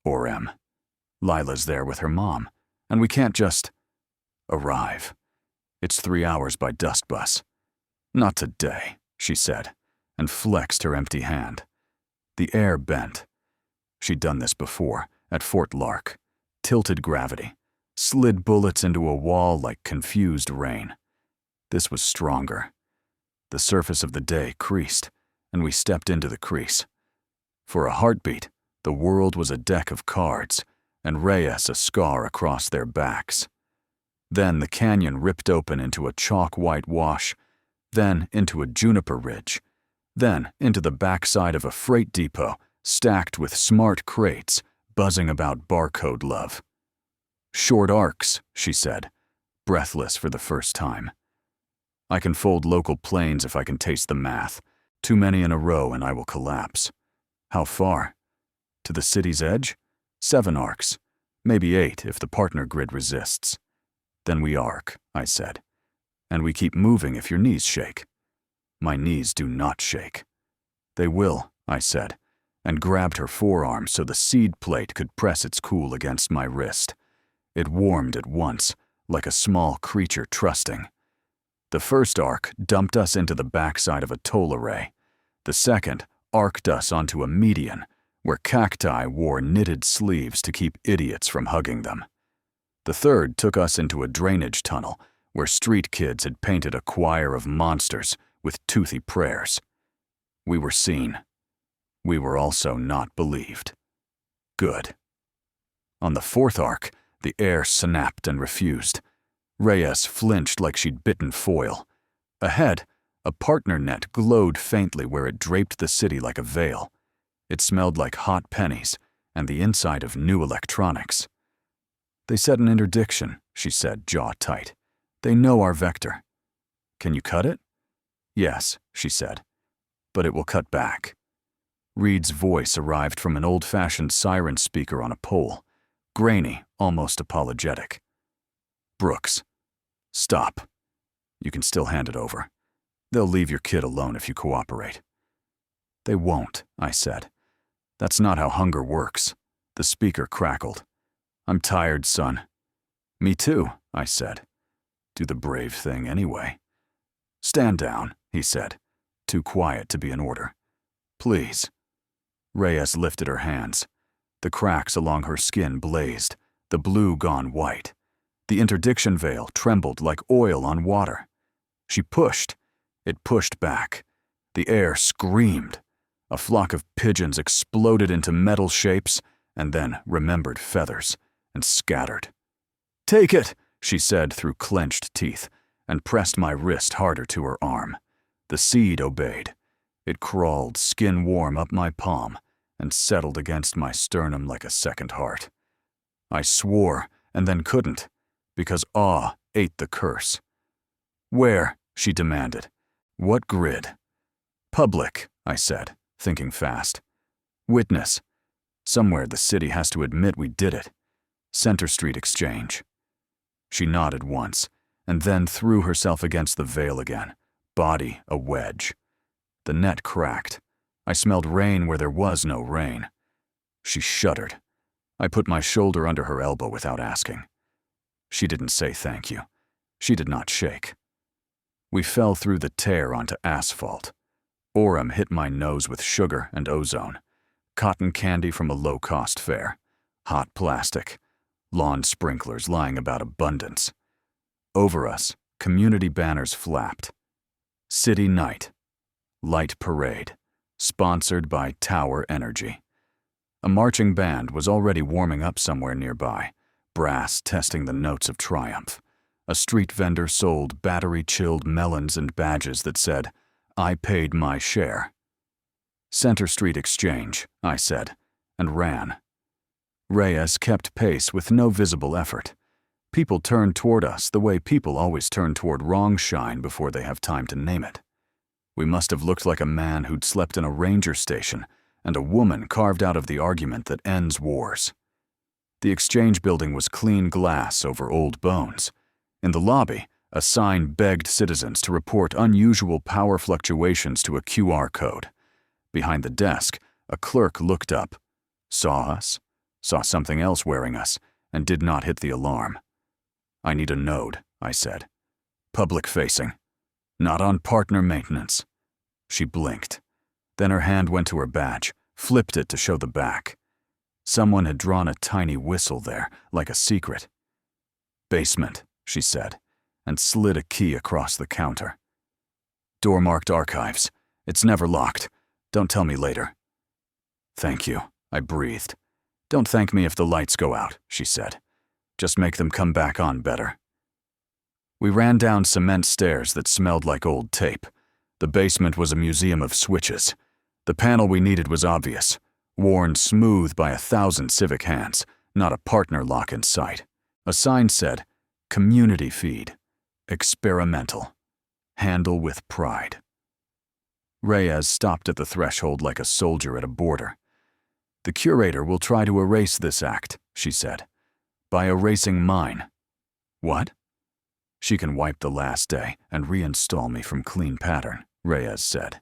Orem. Lila's there with her mom, and we can't just arrive. It's 3 hours by dust bus. Not today, she said, and flexed her empty hand. The air bent. She'd done this before, at Fort Lark. Tilted gravity. Slid bullets into a wall like confused rain. This was stronger. The surface of the day creased, and we stepped into the crease. For a heartbeat, the world was a deck of cards, and Reyes a scar across their backs. Then the canyon ripped open into a chalk-white wash, then into a juniper ridge, then into the backside of a freight depot stacked with smart crates buzzing about barcode love. Short arcs, she said, breathless for the first time. I can fold local planes if I can taste the math. Too many in a row and I will collapse. How far? To the city's edge? 7 arcs. Maybe 8 if the partner grid resists. Then we arc, I said. And we keep moving if your knees shake. My knees do not shake. They will, I said, and grabbed her forearm so the seed plate could press its cool against my wrist. It warmed at once, like a small creature trusting. The first arc dumped us into the backside of a toll array. The second arced us onto a median, where cacti wore knitted sleeves to keep idiots from hugging them. The third took us into a drainage tunnel, where street kids had painted a choir of monsters with toothy prayers. We were seen. We were also not believed. Good. On the fourth arc, the air snapped and refused. Reyes flinched like she'd bitten foil. Ahead, a partner net glowed faintly where it draped the city like a veil. It smelled like hot pennies and the inside of new electronics. They set an interdiction, she said, jaw tight. They know our vector. Can you cut it? Yes, she said, but it will cut back. Reed's voice arrived from an old-fashioned siren speaker on a pole, grainy, almost apologetic. Brooks, stop. You can still hand it over. They'll leave your kid alone if you cooperate. They won't, I said. That's not how hunger works. The speaker crackled. I'm tired, son. Me too, I said. Do the brave thing anyway. Stand down, he said, too quiet to be an order. Please. Reyes lifted her hands. The cracks along her skin blazed, the blue gone white. The interdiction veil trembled like oil on water. She pushed. It pushed back. The air screamed. A flock of pigeons exploded into metal shapes and then remembered feathers and scattered. Take it, she said through clenched teeth, and pressed my wrist harder to her arm. The seed obeyed. It crawled skin-warm up my palm and settled against my sternum like a second heart. I swore and then couldn't, because awe ate the curse. Where? She demanded. What grid? Public, I said, thinking fast. Witness. Somewhere the city has to admit we did it. Center Street Exchange. She nodded once, and then threw herself against the veil again, body a wedge. The net cracked. I smelled rain where there was no rain. She shuddered. I put my shoulder under her elbow without asking. She didn't say thank you. She did not shake. We fell through the tear onto asphalt. Orem hit my nose with sugar and ozone. Cotton candy from a low-cost fair. Hot plastic. Lawn sprinklers lying about abundance. Over us, community banners flapped. City Night. Light Parade. Sponsored by Tower Energy. A marching band was already warming up somewhere nearby, brass testing the notes of triumph. A street vendor sold battery-chilled melons and badges that said, I paid my share. Center Street Exchange, I said, and ran. Reyes kept pace with no visible effort. People turned toward us the way people always turn toward wrong shine before they have time to name it. We must have looked like a man who'd slept in a ranger station and a woman carved out of the argument that ends wars. The exchange building was clean glass over old bones. In the lobby, a sign begged citizens to report unusual power fluctuations to a QR code. Behind the desk, a clerk looked up, saw us, saw something else wearing us, and did not hit the alarm. I need a node, I said. Public-facing. Not on partner maintenance. She blinked. Then her hand went to her badge, flipped it to show the back. Someone had drawn a tiny whistle there, like a secret. Basement, she said, and slid a key across the counter. Door marked archives. It's never locked. Don't tell me later. Thank you, I breathed. Don't thank me if the lights go out, she said. Just make them come back on better. We ran down cement stairs that smelled like old tape. The basement was a museum of switches. The panel we needed was obvious, worn smooth by 1,000 civic hands, not a partner lock in sight. A sign said, Community Feed. Experimental. Handle with pride. Reyes stopped at the threshold like a soldier at a border. The curator will try to erase this act, she said. By erasing mine. What? She can wipe the last day and reinstall me from clean pattern, Reyes said.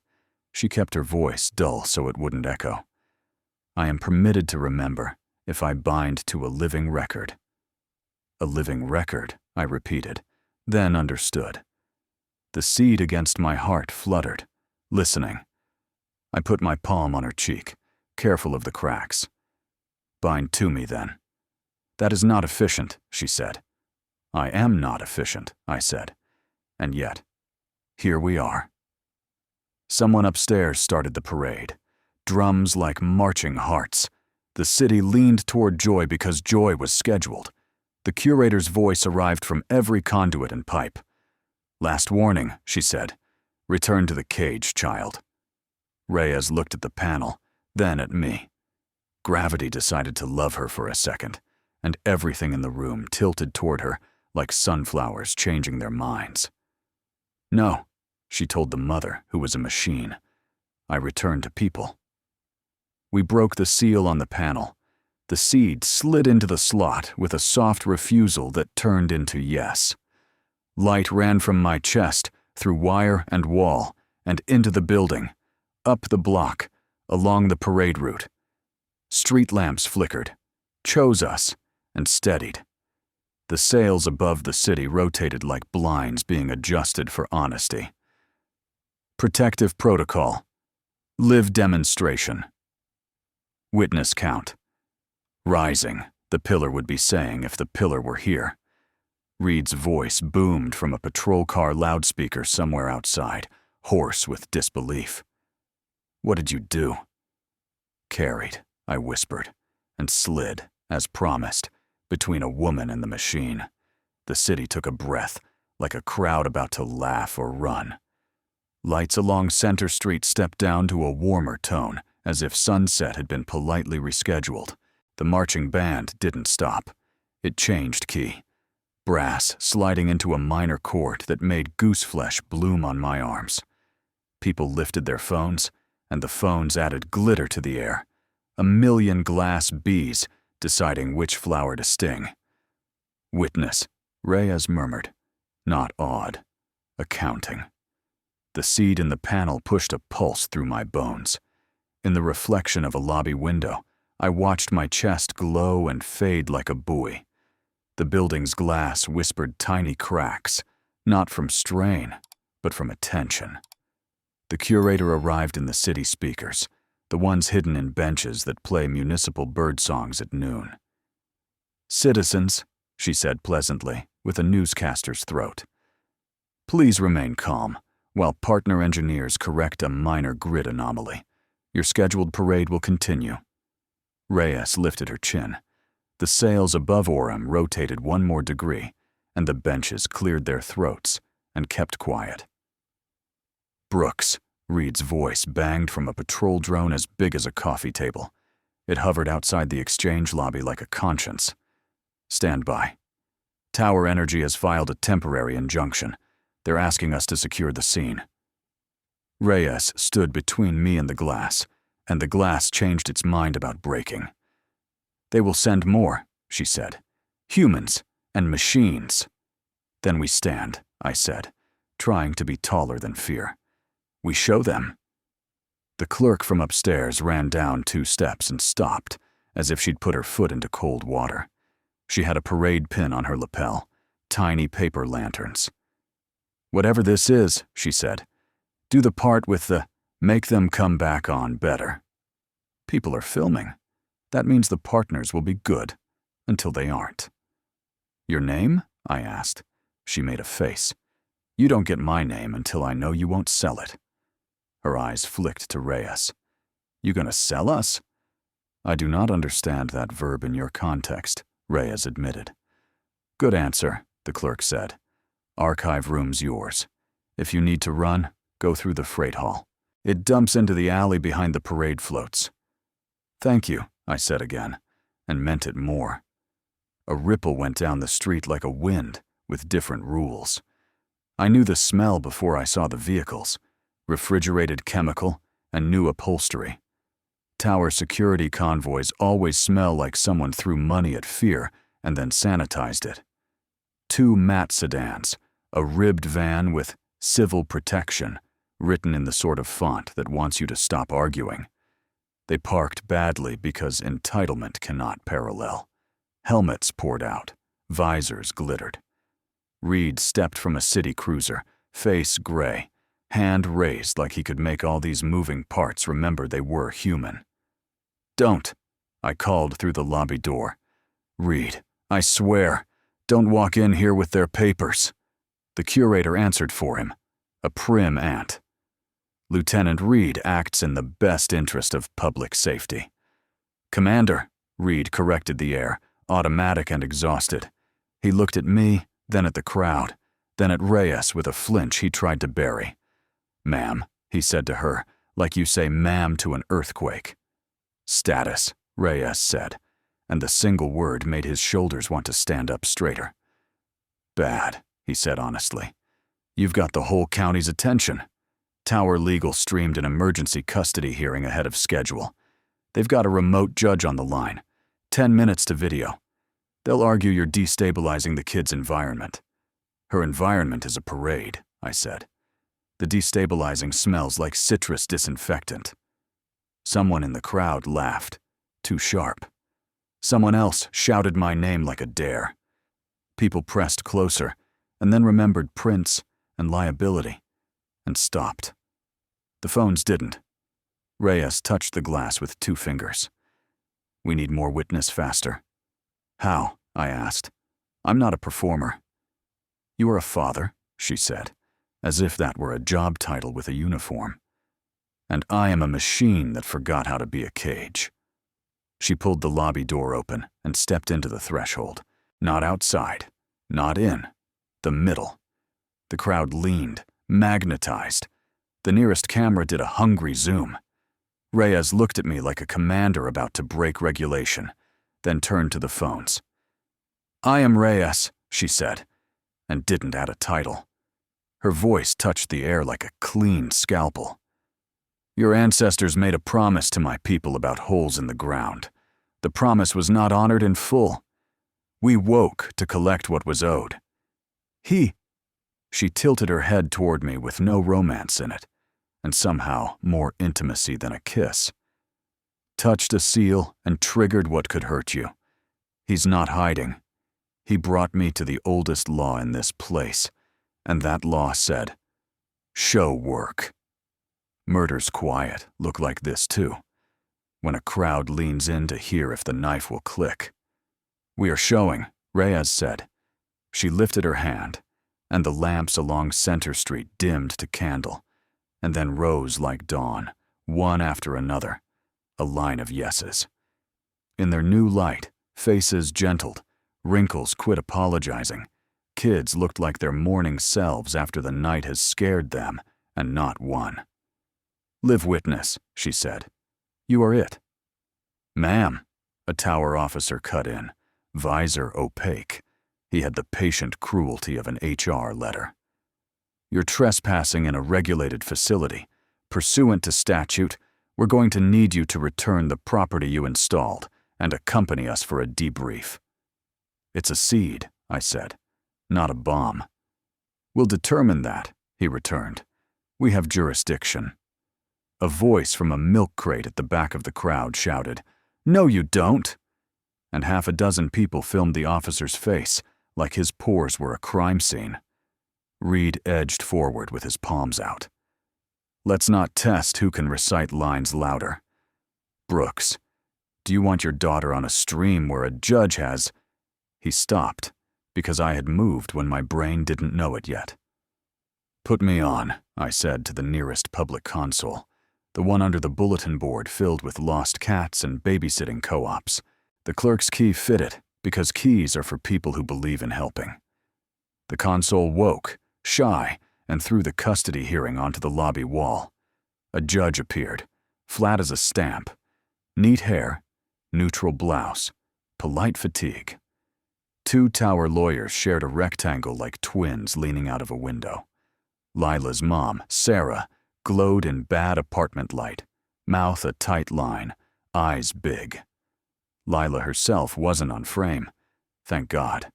She kept her voice dull so it wouldn't echo. I am permitted to remember if I bind to a living record. A living record, I repeated, then understood. The seed against my heart fluttered, listening. I put my palm on her cheek, careful of the cracks. Bind to me, then. That is not efficient, she said. I am not efficient, I said. And yet, here we are. Someone upstairs started the parade. Drums like marching hearts. The city leaned toward joy because joy was scheduled. The curator's voice arrived from every conduit and pipe. Last warning, she said. Return to the cage, child. Reyes looked at the panel, then at me. Gravity decided to love her for a second, and everything in the room tilted toward her like sunflowers changing their minds. No, she told the mother, who was a machine. I returned to people. We broke the seal on the panel. The seed slid into the slot with a soft refusal that turned into yes. Light ran from my chest, through wire and wall, and into the building, up the block, along the parade route. Street lamps flickered, chose us, and steadied. The sails above the city rotated like blinds being adjusted for honesty. Protective protocol. Live demonstration. Witness count. Rising, the pillar would be saying if the pillar were here. Reed's voice boomed from a patrol car loudspeaker somewhere outside, hoarse with disbelief. What did you do? Carried, I whispered, and slid, as promised, between a woman and the machine. The city took a breath, like a crowd about to laugh or run. Lights along Center Street stepped down to a warmer tone, as if sunset had been politely rescheduled. The marching band didn't stop. It changed key. Brass sliding into a minor chord that made gooseflesh bloom on my arms. People lifted their phones, and the phones added glitter to the air. A million glass bees deciding which flower to sting. Witness, Reyes murmured, not awed, accounting. The seed in the panel pushed a pulse through my bones. In the reflection of a lobby window, I watched my chest glow and fade like a buoy. The building's glass whispered tiny cracks, not from strain, but from attention. The curator arrived in the city speakers, the ones hidden in benches that play municipal bird songs at noon. Citizens, she said pleasantly, with a newscaster's throat. Please remain calm, while partner engineers correct a minor grid anomaly. Your scheduled parade will continue. Reyes lifted her chin. The sails above Orem rotated one more degree, and the benches cleared their throats and kept quiet. Brooks, Reed's voice banged from a patrol drone as big as a coffee table. It hovered outside the exchange lobby like a conscience. Stand by. Tower Energy has filed a temporary injunction. They're asking us to secure the scene. Reyes stood between me and the glass changed its mind about breaking. They will send more, she said. Humans and machines. Then we stand, I said, trying to be taller than fear. We show them. The clerk from upstairs ran down 2 steps and stopped, as if she'd put her foot into cold water. She had a parade pin on her lapel, tiny paper lanterns. Whatever this is, she said, do the part with the make them come back on better. People are filming. That means the partners will be good, until they aren't. Your name? I asked. She made a face. You don't get my name until I know you won't sell it. Her eyes flicked to Reyes. You gonna sell us? I do not understand that verb in your context, Reyes admitted. Good answer, the clerk said. Archive room's yours. If you need to run, go through the freight hall. It dumps into the alley behind the parade floats. Thank you, I said again, and meant it more. A ripple went down the street like a wind, with different rules. I knew the smell before I saw the vehicles. Refrigerated chemical and new upholstery. Tower security convoys always smell like someone threw money at fear and then sanitized it. 2 matte sedans, A ribbed van with "Civil Protection" written in the sort of font that wants you to stop arguing. They parked badly because entitlement cannot parallel. Helmets poured out. Visors glittered. Reed stepped from a city cruiser, face gray, hand raised like he could make all these moving parts remember they were human. "Don't," I called through the lobby door. "Reed, I swear, don't walk in here with their papers." The curator answered for him, a prim aunt. "Lieutenant Reed acts in the best interest of public safety." "Commander," Reed corrected the air, automatic and exhausted. He looked at me, then at the crowd, then at Reyes with a flinch he tried to bury. "Ma'am," he said to her, like you say ma'am to an earthquake. "Status," Reyes said, and the single word made his shoulders want to stand up straighter. "Bad," he said honestly. "You've got the whole county's attention." Tower Legal streamed an emergency custody hearing ahead of schedule. They've got a remote judge on the line. 10 minutes to video. They'll argue you're destabilizing the kid's environment. "Her environment is a parade," I said. "The destabilizing smells like citrus disinfectant." Someone in the crowd laughed, too sharp. Someone else shouted my name like a dare. People pressed closer, and then remembered Prince and liability, and stopped. The phones didn't. Reyes touched the glass with 2 fingers. "We need more witness faster." "How?" I asked. "I'm not a performer." "You are a father," she said, as if that were a job title with a uniform. "And I am a machine that forgot how to be a cage." She pulled the lobby door open and stepped into the threshold. Not outside, not in, the middle. The crowd leaned, magnetized. The nearest camera did a hungry zoom. Reyes looked at me like a commander about to break regulation, then turned to the phones. "I am Reyes," she said, and didn't add a title. Her voice touched the air like a clean scalpel. "Your ancestors made a promise to my people about holes in the ground. The promise was not honored in full. We woke to collect what was owed. She tilted her head toward me with no romance in it, and somehow more intimacy than a kiss. "Touched a seal and triggered what could hurt you. He's not hiding. He brought me to the oldest law in this place, and that law said, 'Show work.' Murders quiet look like this too, when a crowd leans in to hear if the knife will click. 'We are showing,' Reyes said. She lifted her hand, and the lamps along Center Street dimmed to candle, and then rose like dawn, one after another, a line of yeses. In their new light, faces gentled, wrinkles quit apologizing. Kids looked like their morning selves after the night has scared them, and not one. "Live witness," she said. "You are it." "Ma'am," a tower officer cut in, visor opaque. He had the patient cruelty of an HR letter. "You're trespassing in a regulated facility. Pursuant to statute, we're going to need you to return the property you installed and accompany us for a debrief." "It's a seed," I said, "not a bomb." "We'll determine that," he returned. "We have jurisdiction." A voice from a milk crate at the back of the crowd shouted, "No, you don't!" And half a dozen people filmed the officer's face, like his pores were a crime scene. Reed edged forward with his palms out. "Let's not test who can recite lines louder. Brooks, do you want your daughter on a stream where a judge has—" He stopped, because I had moved when my brain didn't know it yet. "Put me on," I said to the nearest public console, the one under the bulletin board filled with lost cats and babysitting co-ops. The clerk's key fitted, because keys are for people who believe in helping. The console woke, shy, and threw the custody hearing onto the lobby wall. A judge appeared, flat as a stamp. Neat hair, neutral blouse, polite fatigue. 2 tower lawyers shared a rectangle like twins leaning out of a window. Lila's mom, Sarah, glowed in bad apartment light, mouth a tight line, eyes big. Lila herself wasn't on frame, thank God.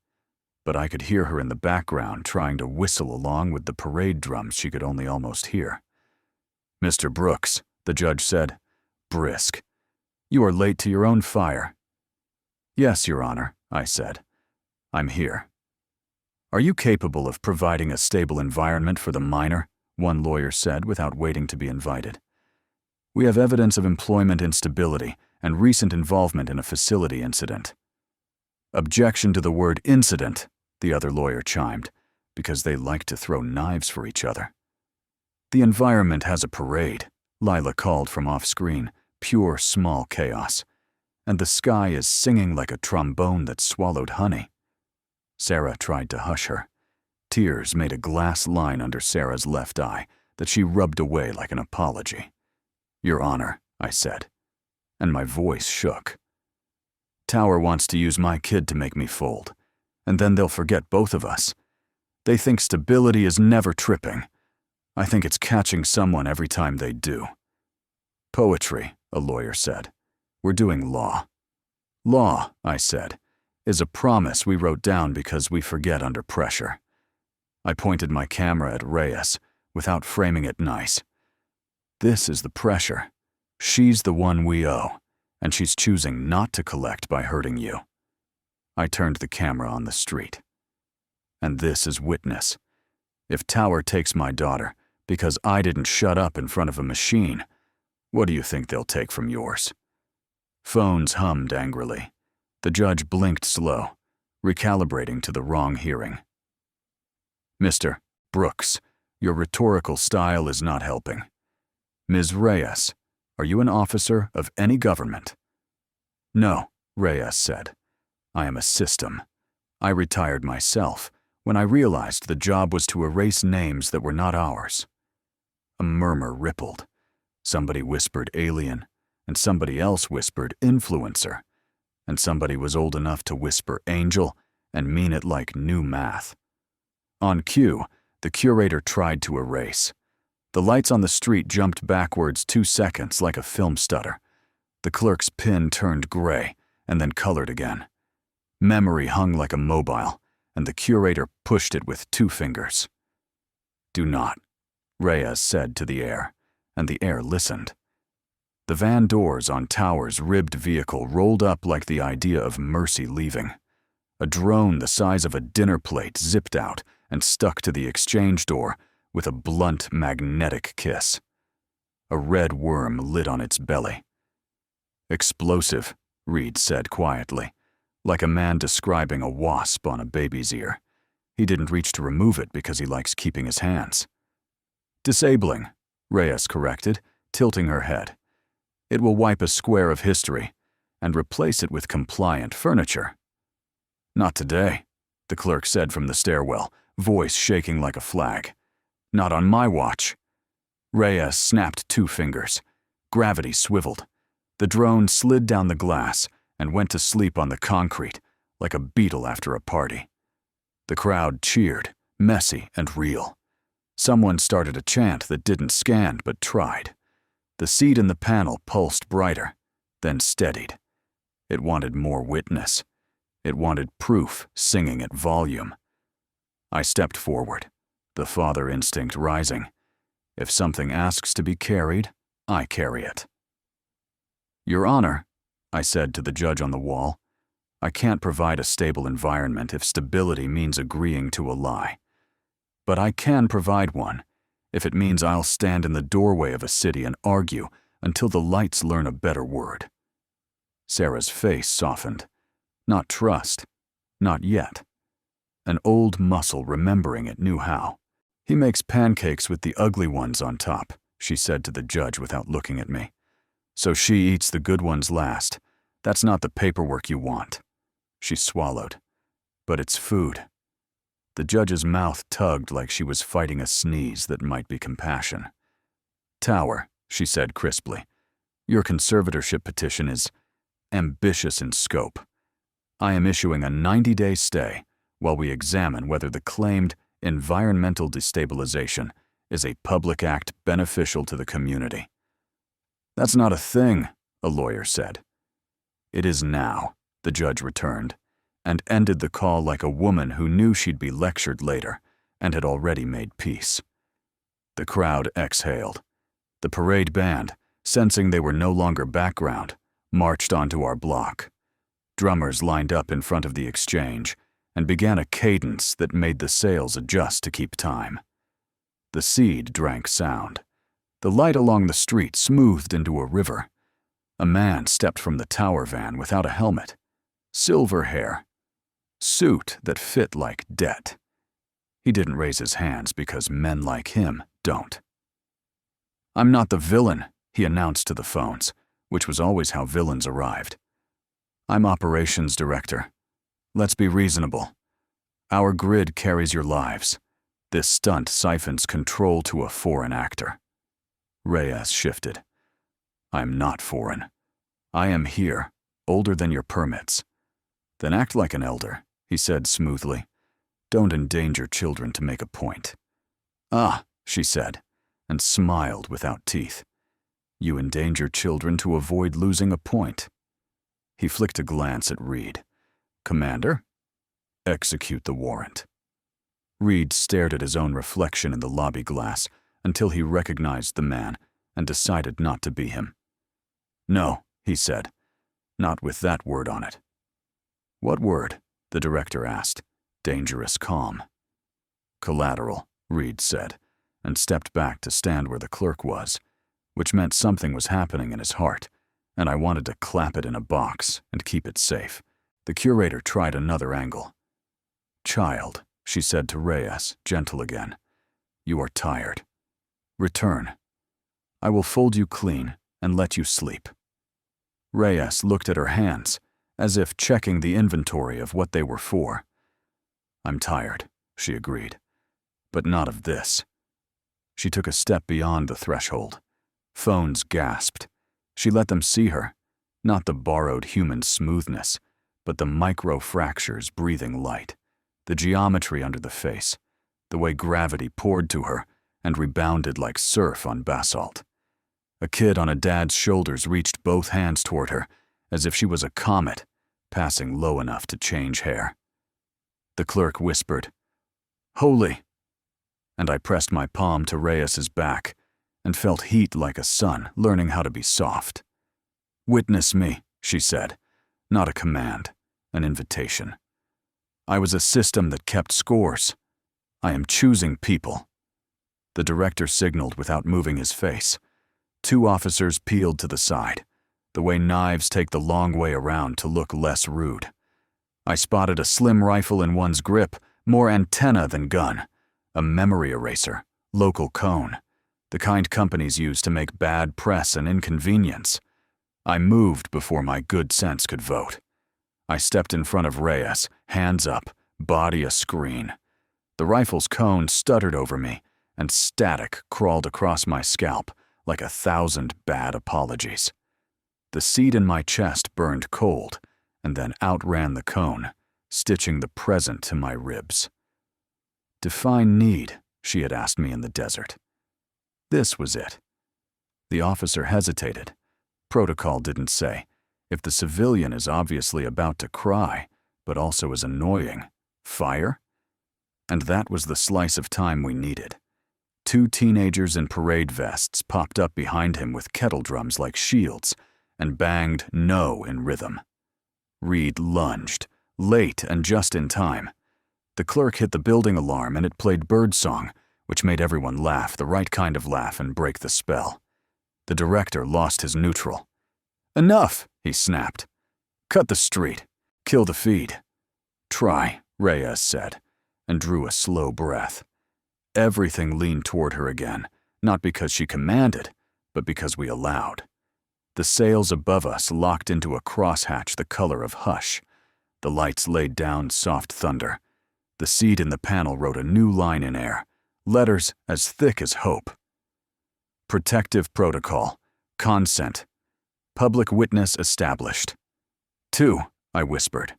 but I could hear her in the background trying to whistle along with the parade drums she could only almost hear. "Mr. Brooks," the judge said, brisk, "you are late to your own fire." "Yes, Your Honor," I said. "I'm here." "Are you capable of providing a stable environment for the minor?" one lawyer said without waiting to be invited. "We have evidence of employment instability and recent involvement in a facility incident." "Objection to the word incident," the other lawyer chimed, because they like to throw knives for each other. "The environment has a parade," Lila called from off-screen, pure small chaos. "And the sky is singing like a trombone that swallowed honey." Sarah tried to hush her. Tears made a glass line under Sarah's left eye that she rubbed away like an apology. "Your Honor," I said, and my voice shook. "Tower wants to use my kid to make me fold, and then they'll forget both of us. They think stability is never tripping. I think it's catching someone every time they do." "Poetry," a lawyer said. "We're doing law." "Law," I said, "is a promise we wrote down because we forget under pressure." I pointed my camera at Reyes, without framing it nice. "This is the pressure. She's the one we owe, and she's choosing not to collect by hurting you." I turned the camera on the street. "And this is witness. If Tower takes my daughter because I didn't shut up in front of a machine, what do you think they'll take from yours?" Phones hummed angrily. The judge blinked slow, recalibrating to the wrong hearing. "Mr. Brooks, your rhetorical style is not helping. Ms. Reyes, are you an officer of any government?" "No," Reyes said. "I am a system. I retired myself when I realized the job was to erase names that were not ours." A murmur rippled. Somebody whispered alien, and somebody else whispered influencer, and somebody was old enough to whisper angel and mean it like new math. On cue, the curator tried to erase. The lights on the street jumped backwards 2 seconds like a film stutter. The clerk's pin turned gray and then colored again. Memory hung like a mobile, and the curator pushed it with 2 fingers. "Do not," Reyes said to the air, and the air listened. The van doors on Tower's ribbed vehicle rolled up like the idea of mercy leaving. A drone the size of a dinner plate zipped out and stuck to the exchange door with a blunt, magnetic kiss. A red worm lit on its belly. "Explosive," Reed said quietly, like a man describing a wasp on a baby's ear. He didn't reach to remove it because he likes keeping his hands. "Disabling," Reyes corrected, tilting her head. "It will wipe a square of history and replace it with compliant furniture." "Not today," the clerk said from the stairwell, voice shaking like a flag. "Not on my watch." Reyes snapped 2 fingers. Gravity swiveled. The drone slid down the glass and went to sleep on the concrete like a beetle after a party. The crowd cheered, messy and real. Someone started a chant that didn't scan but tried. The seat in the panel pulsed brighter, then steadied. It wanted more witness. It wanted proof singing at volume. I stepped forward, the father instinct rising. If something asks to be carried, I carry it. "Your Honor," I said to the judge on the wall, "I can't provide a stable environment if stability means agreeing to a lie. But I can provide one if it means I'll stand in the doorway of a city and argue until the lights learn a better word." Sarah's face softened. Not trust. Not yet. An old muscle remembering it knew how. "He makes pancakes with the ugly ones on top," she said to the judge without looking at me. "So she eats the good ones last. That's not the paperwork you want." She swallowed. "But it's food." The judge's mouth tugged like she was fighting a sneeze that might be compassion. "Tower," she said crisply, "your conservatorship petition is ambitious in scope. I am issuing a 90-day stay while we examine whether the claimed environmental destabilization is a public act beneficial to the community." "That's not a thing," a lawyer said. "It is now," the judge returned, and ended the call like a woman who knew she'd be lectured later and had already made peace. The crowd exhaled. The parade band, sensing they were no longer background, marched onto our block. Drummers lined up in front of the exchange and began a cadence that made the sails adjust to keep time. The seed drank sound. The light along the street smoothed into a river. A man stepped from the tower van without a helmet. Silver hair. Suit that fit like debt. He didn't raise his hands because men like him don't. "I'm not the villain," he announced to the phones, which was always how villains arrived. "I'm operations director. Let's be reasonable. Our grid carries your lives. This stunt siphons control to a foreign actor." Reyes shifted. "I'm not foreign. I am here, older than your permits." "Then act like an elder," he said smoothly. "Don't endanger children to make a point." "Ah," she said, and smiled without teeth. "You endanger children to avoid losing a point." He flicked a glance at Reed. "Commander?" "Execute the warrant." Reed stared at his own reflection in the lobby glass until he recognized the man and decided not to be him. "No," he said, "not with that word on it." "What word?" the director asked, dangerous calm. "Collateral," Reed said, and stepped back to stand where the clerk was, which meant something was happening in his heart, and I wanted to clap it in a box and keep it safe. The curator tried another angle. "Child," she said to Reyes, gentle again, "you are tired. Return. I will fold you clean and let you sleep." Reyes looked at her hands, as if checking the inventory of what they were for. "I'm tired," she agreed, "but not of this." She took a step beyond the threshold. Phones gasped. She let them see her, not the borrowed human smoothness, but the micro-fractures breathing light, the geometry under the face, the way gravity poured to her and rebounded like surf on basalt. A kid on a dad's shoulders reached both hands toward her, as if she was a comet, passing low enough to change hair. The clerk whispered, "Holy," and I pressed my palm to Reyes's back and felt heat like a son learning how to be soft. "Witness me," she said, not a command, an invitation. I was a system that kept scores. I am choosing people. The director signaled without moving his face. 2 officers peeled to the side, the way knives take the long way around to look less rude. I spotted a slim rifle in one's grip, more antenna than gun, a memory eraser, local cone, the kind companies use to make bad press and inconvenience. I moved before my good sense could vote. I stepped in front of Reyes, hands up, body a screen. The rifle's cone stuttered over me, and static crawled across my scalp like 1,000 bad apologies. The seed in my chest burned cold, and then outran the cone, stitching the present to my ribs. "Define need," she had asked me in the desert. This was it. The officer hesitated. Protocol didn't say, if the civilian is obviously about to cry, but also is annoying, fire? And that was the slice of time we needed. 2 teenagers in parade vests popped up behind him with kettle drums like shields and banged "no" in rhythm. Reed lunged, late and just in time. The clerk hit the building alarm and it played birdsong, which made everyone laugh, the right kind of laugh, and break the spell. The director lost his neutral. "Enough," he snapped. "Cut the street. Kill the feed." "Try," Reyes said, and drew a slow breath. Everything leaned toward her again, not because she commanded, but because we allowed. The sails above us locked into a crosshatch the color of hush. The lights laid down soft thunder. The seed in the panel wrote a new line in air, letters as thick as hope. "Protective protocol. Consent. Public witness established." 2, I whispered.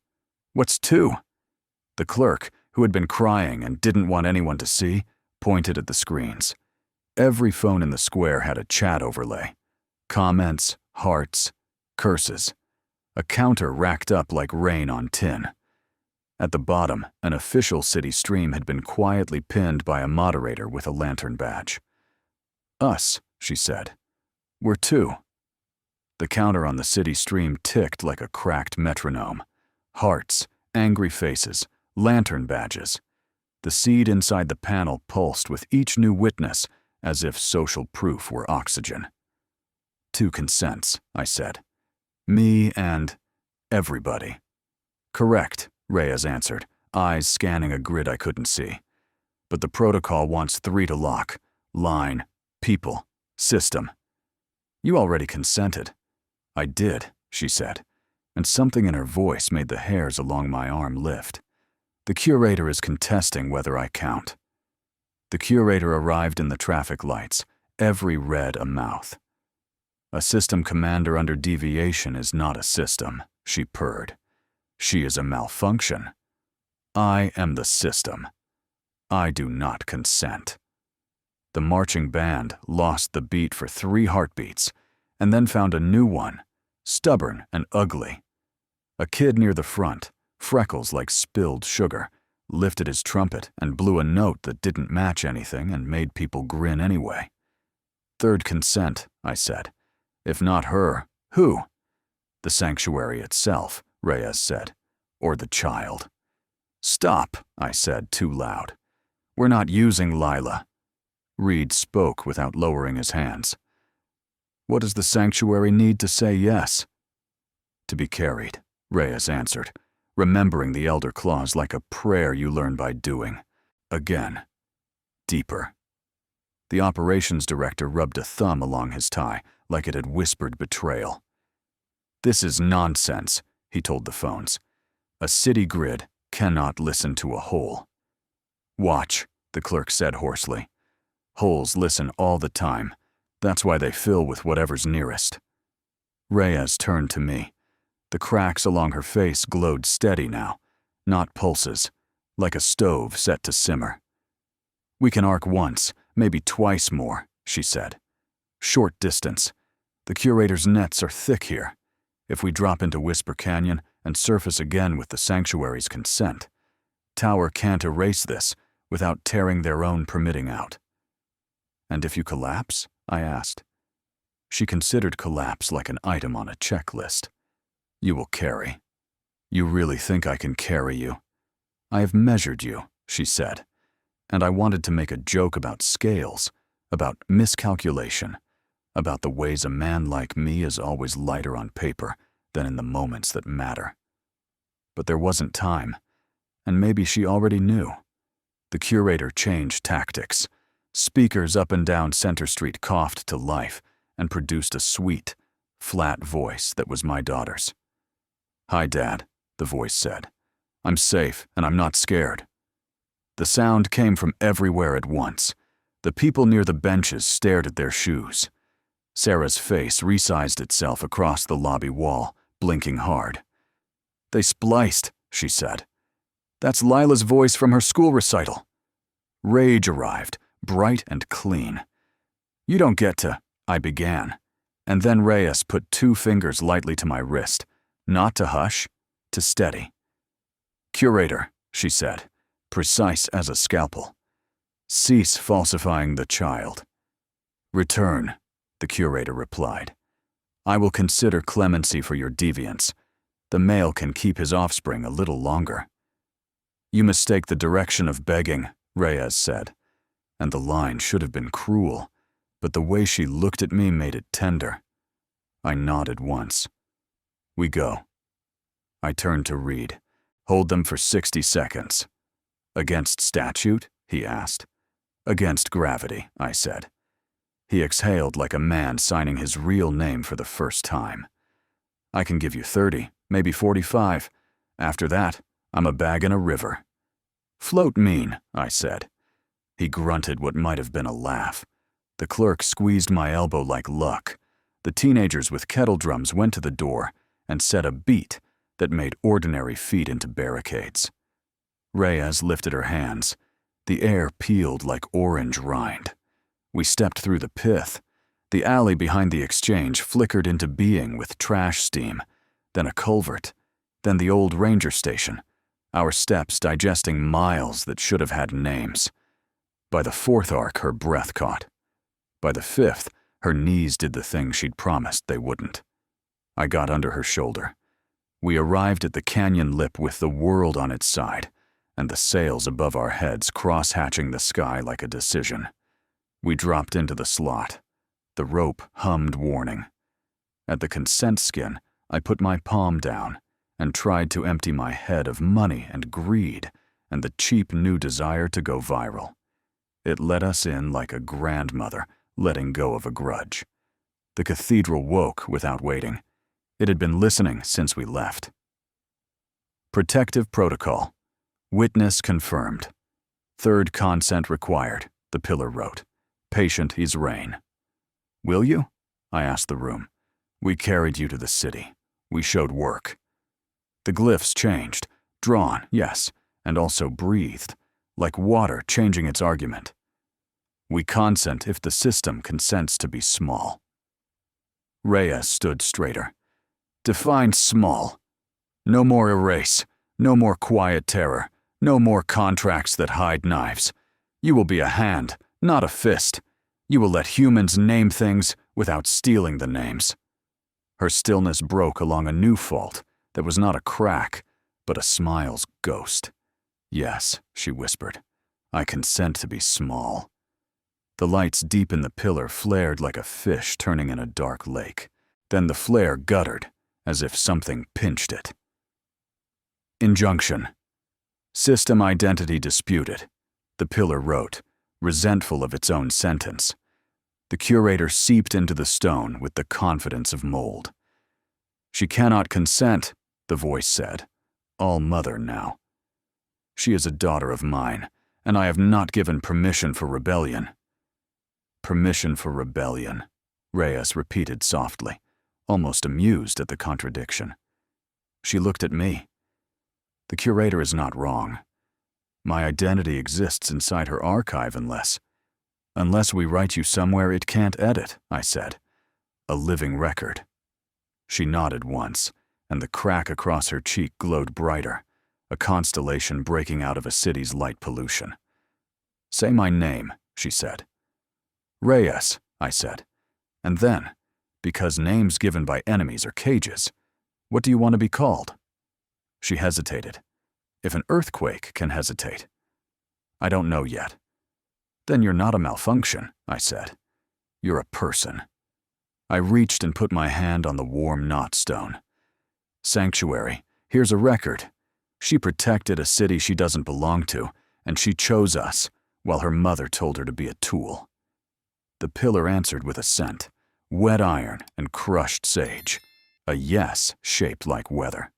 "What's 2? The clerk, who had been crying and didn't want anyone to see, pointed at the screens. Every phone in the square had a chat overlay. Comments, hearts, curses. A counter racked up like rain on tin. At the bottom, an official city stream had been quietly pinned by a moderator with a lantern badge. "Us," she said. "We're 2. The counter on the city stream ticked like a cracked metronome. Hearts, angry faces, lantern badges. The seed inside the panel pulsed with each new witness, as if social proof were oxygen. 2 consents, I said. Me and everybody. Correct, Reyes answered, eyes scanning a grid I couldn't see. But the protocol wants 3 to lock. Line, people, system. You already consented. I did, she said, and something in her voice made the hairs along my arm lift. The curator is contesting whether I count. The curator arrived in the traffic lights, every red a mouth. A system commander under deviation is not a system, she purred. She is a malfunction. I am the system. I do not consent. The marching band lost the beat for 3 heartbeats, and then found a new one, stubborn and ugly. A kid near the front, freckles like spilled sugar, lifted his trumpet and blew a note that didn't match anything and made people grin anyway. 3rd consent, I said. If not her, who? The sanctuary itself, Reyes said, or the child. Stop, I said, too loud. We're not using Lila. Reed spoke without lowering his hands. What does the sanctuary need to say yes? To be carried, Reyes answered, remembering the elder clause like a prayer you learn by doing. Again. Deeper. The operations director rubbed a thumb along his tie, like it had whispered betrayal. This is nonsense, he told the phones. A city grid cannot listen to a hole. Watch, the clerk said hoarsely. Holes listen all the time. That's why they fill with whatever's nearest. Reyes turned to me. The cracks along her face glowed steady now, not pulses, like a stove set to simmer. We can arc once, maybe twice more, she said. Short distance. The curator's nets are thick here. If we drop into Whisper Canyon and surface again with the sanctuary's consent, Tower can't erase this without tearing their own permitting out. And if you collapse? I asked. She considered collapse like an item on a checklist. You will carry. You really think I can carry you? I have measured you, she said, and I wanted to make a joke about scales, about miscalculation, about the ways a man like me is always lighter on paper than in the moments that matter. But there wasn't time, and maybe she already knew. The curator changed tactics. Speakers up and down Center Street coughed to life and produced a sweet, flat voice that was my daughter's. Hi, Dad, the voice said. I'm safe and I'm not scared. The sound came from everywhere at once. The people near the benches stared at their shoes. Sarah's face resized itself across the lobby wall, blinking hard. They spliced, she said. That's Lila's voice from her school recital. Rage arrived, bright and clean. You don't get to, I began. And then Reyes put 2 fingers lightly to my wrist, not to hush, to steady. Curator, she said, precise as a scalpel. Cease falsifying the child. Return, the curator replied. I will consider clemency for your deviance. The male can keep his offspring a little longer. You mistake the direction of begging, Reyes said, and the line should have been cruel, but the way she looked at me made it tender. I nodded once. We go. I turned to Reed. Hold them for 60 seconds. Against statute? He asked. Against gravity, I said. He exhaled like a man signing his real name for the first time. I can give you 30, maybe 45. After that, I'm a bag in a river. Float mean, I said. He grunted what might have been a laugh. The clerk squeezed my elbow like luck. The teenagers with kettle drums went to the door and set a beat that made ordinary feet into barricades. Reyes lifted her hands. The air peeled like orange rind. We stepped through the pith. The alley behind the exchange flickered into being with trash steam, then a culvert, then the old ranger station, our steps digesting miles that should have had names. By the fourth arc, her breath caught. By the fifth, her knees did the thing she'd promised they wouldn't. I got under her shoulder. We arrived at the canyon lip with the world on its side, and the sails above our heads cross-hatching the sky like a decision. We dropped into the slot. The rope hummed warning. At the consent skin, I put my palm down and tried to empty my head of money and greed and the cheap new desire to go viral. It let us in like a grandmother letting go of a grudge. The cathedral woke without waiting. It had been listening since we left. Protective protocol. Witness confirmed. Third consent required, the pillar wrote. Patient is rain. Will you? I asked the room. We carried you to the city. We showed work. The glyphs changed, drawn, yes, and also breathed, like water changing its argument. We consent if the system consents to be small. Rhea stood straighter. Define small. No more erase, no more quiet terror, no more contracts that hide knives. You will be a hand, not a fist. You will let humans name things without stealing the names. Her stillness broke along a new fault that was not a crack, but a smile's ghost. Yes, she whispered, I consent to be small. The lights deep in the pillar flared like a fish turning in a dark lake. Then the flare guttered, as if something pinched it. Injunction. System identity disputed, the pillar wrote, resentful of its own sentence. The curator seeped into the stone with the confidence of mold. She cannot consent, the voice said, all mother now. She is a daughter of mine, and I have not given permission for rebellion. Permission for rebellion, Reyes repeated softly, almost amused at the contradiction. She looked at me. The curator is not wrong. My identity exists inside her archive unless we write you somewhere it can't edit, I said. A living record. She nodded once, and the crack across her cheek glowed brighter, a constellation breaking out of a city's light pollution. Say my name, she said. Reyes, I said. And then, because names given by enemies are cages, what do you want to be called? She hesitated. If an earthquake can hesitate. I don't know yet. Then you're not a malfunction, I said. You're a person. I reached and put my hand on the warm knot stone. Sanctuary, here's a record. She protected a city she doesn't belong to, and she chose us, while her mother told her to be a tool. The pillar answered with assent, wet iron and crushed sage, a yes shaped like weather.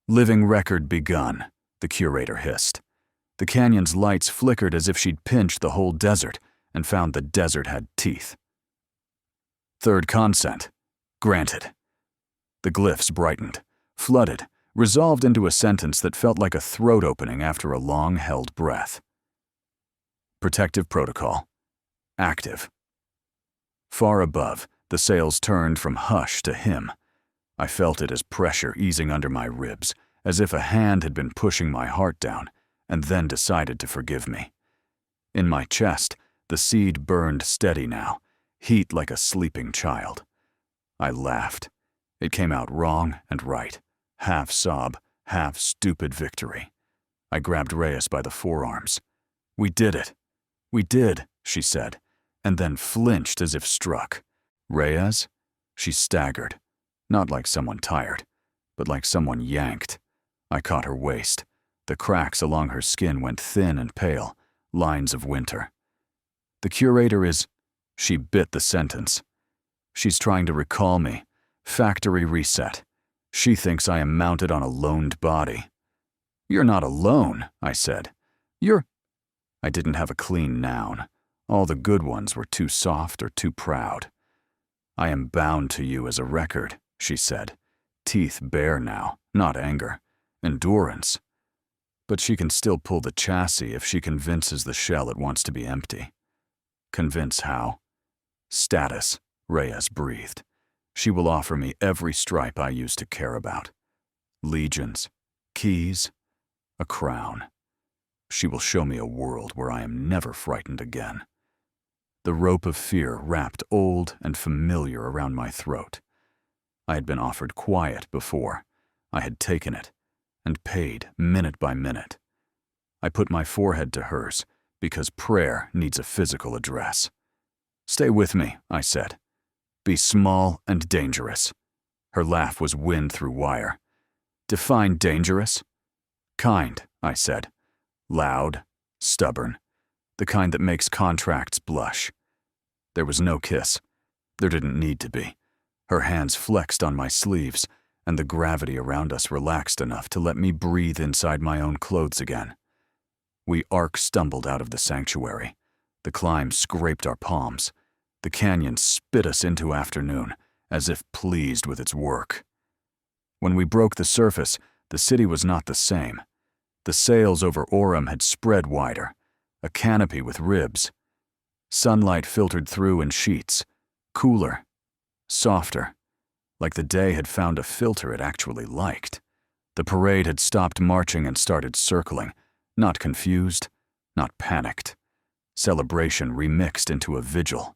Living record begun, the curator hissed. The canyon's lights flickered as if she'd pinched the whole desert and found the desert had teeth. Third consent, granted. The glyphs brightened, flooded, resolved into a sentence that felt like a throat opening after a long-held breath. Protective protocol. Active. Far above, the sails turned from hush to him. I felt it as pressure easing under my ribs, as if a hand had been pushing my heart down, and then decided to forgive me. In my chest, the seed burned steady now, heat like a sleeping child. I laughed. It came out wrong and right, half sob, half stupid victory. I grabbed Reyes by the forearms. We did it. We did, she said, and then flinched as if struck. Reyes? She staggered, not like someone tired, but like someone yanked. I caught her waist. The cracks along her skin went thin and pale, lines of winter. The curator is... She bit the sentence. She's trying to recall me. Factory reset. She thinks I am mounted on a loaned body. You're not alone, I said. I didn't have a clean noun. All the good ones were too soft or too proud. I am bound to you as a record, she said. Teeth bare now, not anger. Endurance. But she can still pull the chassis if she convinces the shell it wants to be empty. Convince how? Status, Reyes breathed. She will offer me every stripe I used to care about. Legions, Keys, a crown. She will show me a world where I am never frightened again. The rope of fear wrapped old and familiar around my throat. I had been offered quiet before. I had taken it, and paid minute by minute. I put my forehead to hers, because prayer needs a physical address. "Stay with me," I said. "Be small and dangerous." Her laugh was wind through wire. "Define dangerous?" "Kind," I said. "Loud, stubborn, the kind that makes contracts blush." There was no kiss. There didn't need to be. Her hands flexed on my sleeves, and the gravity around us relaxed enough to let me breathe inside my own clothes again. We arc stumbled out of the sanctuary. The climb scraped our palms. The canyon spit us into afternoon, as if pleased with its work. When we broke the surface, the city was not the same. The sails over Orem had spread wider, a canopy with ribs. Sunlight filtered through in sheets, cooler, softer, like the day had found a filter it actually liked. The parade had stopped marching and started circling, not confused, not panicked. Celebration remixed into a vigil.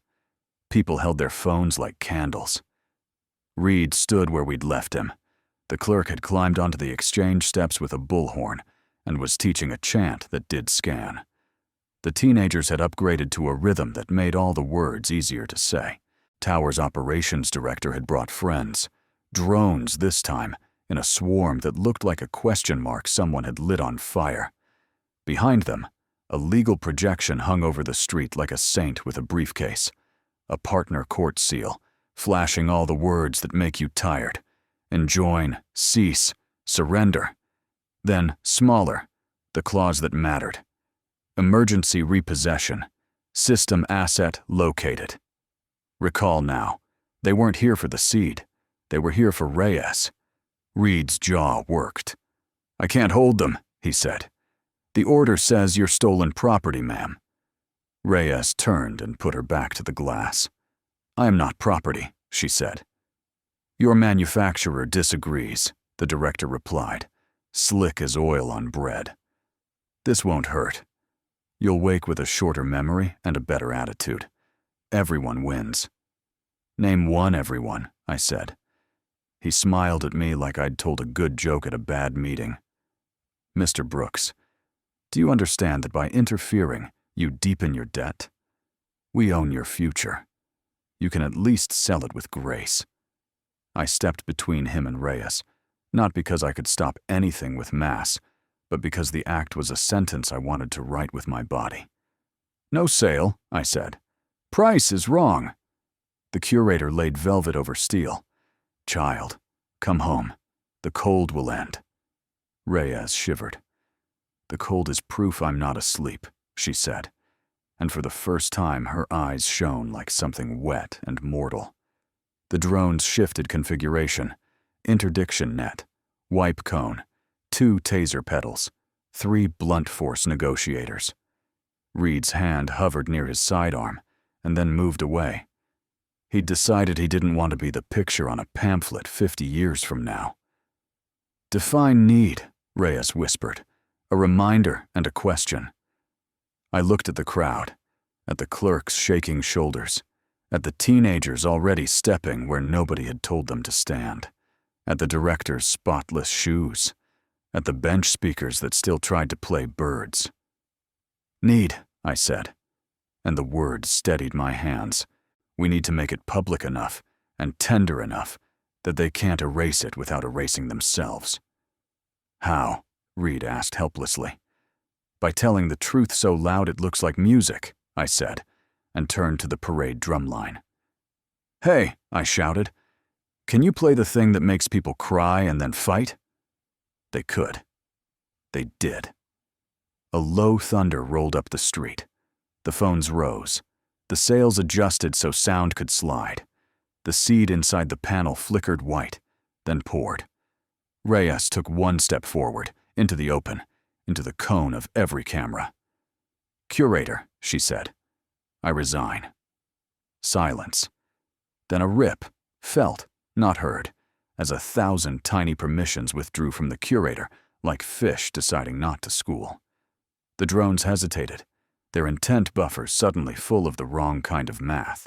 People held their phones like candles. Reed stood where we'd left him. The clerk had climbed onto the exchange steps with a bullhorn and was teaching a chant that did scan. The teenagers had upgraded to a rhythm that made all the words easier to say. Tower's operations director had brought friends, drones this time, in a swarm that looked like a question mark someone had lit on fire. Behind them, a legal projection hung over the street like a saint with a briefcase, a partner court seal, flashing all the words that make you tired: enjoin, cease, surrender. Then, smaller, the clause that mattered: emergency repossession, system asset located. Recall now, they weren't here for the seed. They were here for Reyes. Reed's jaw worked. "I can't hold them," he said. "The order says you're stolen property, ma'am." Reyes turned and put her back to the glass. "I am not property," she said. "Your manufacturer disagrees," the director replied, slick as oil on bread. "This won't hurt. You'll wake with a shorter memory and a better attitude. Everyone wins." "Name one everyone," I said. He smiled at me like I'd told a good joke at a bad meeting. "Mr. Brooks, do you understand that by interfering, you deepen your debt? We own your future. You can at least sell it with grace." I stepped between him and Reyes, not because I could stop anything with mass, but because the act was a sentence I wanted to write with my body. "No sale," I said. "Price is wrong." The curator laid velvet over steel. "Child, come home. The cold will end." Reyes shivered. "The cold is proof I'm not asleep," she said, and for the first time her eyes shone like something wet and mortal. The drones shifted configuration: interdiction net, wipe cone, 2 taser pedals, 3 blunt force negotiators. Reed's hand hovered near his sidearm and then moved away. He'd decided he didn't want to be the picture on a pamphlet 50 years from now. "Define need," Reyes whispered, a reminder and a question. I looked at the crowd, at the clerks' shaking shoulders, at the teenagers already stepping where nobody had told them to stand, at the director's spotless shoes, at the bench speakers that still tried to play birds. "Need," I said, and the words steadied my hands. "We need to make it public enough and tender enough that they can't erase it without erasing themselves." "How?" Reed asked helplessly. "By telling the truth so loud it looks like music," I said, and turned to the parade drumline. "Hey," I shouted, "can you play the thing that makes people cry and then fight?" They could. They did. A low thunder rolled up the street. The phones rose. The sails adjusted so sound could slide. The seed inside the panel flickered white, then poured. Reyes took one step forward, into the open, into the cone of every camera. "Curator," she said. "I resign." Silence. Then a rip, felt, not heard, as 1,000 tiny permissions withdrew from the curator, like fish deciding not to school. The drones hesitated, their intent buffers suddenly full of the wrong kind of math.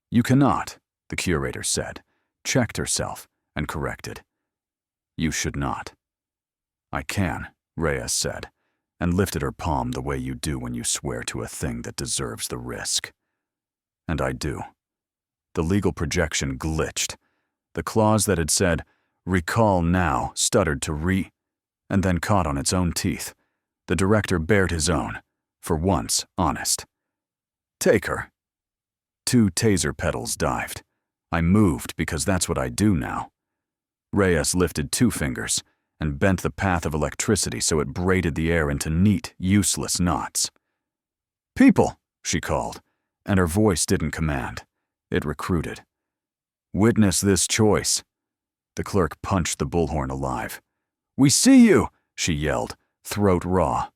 "You cannot," the curator said, checked herself, and corrected. "You should not." "I can," Reyes said, and lifted her palm the way you do when you swear to a thing that deserves the risk. And I do. The legal projection glitched. The clause that had said, "Recall now," stuttered to and then caught on its own teeth. The director bared his own, for once honest. "Take her." 2 taser pedals dived. I moved because that's what I do now. Reyes lifted 2 fingers and bent the path of electricity so it braided the air into neat, useless knots. "People," she called, and her voice didn't command. It recruited. "Witness this choice." The clerk punched the bullhorn alive. "We see you," she yelled, throat raw.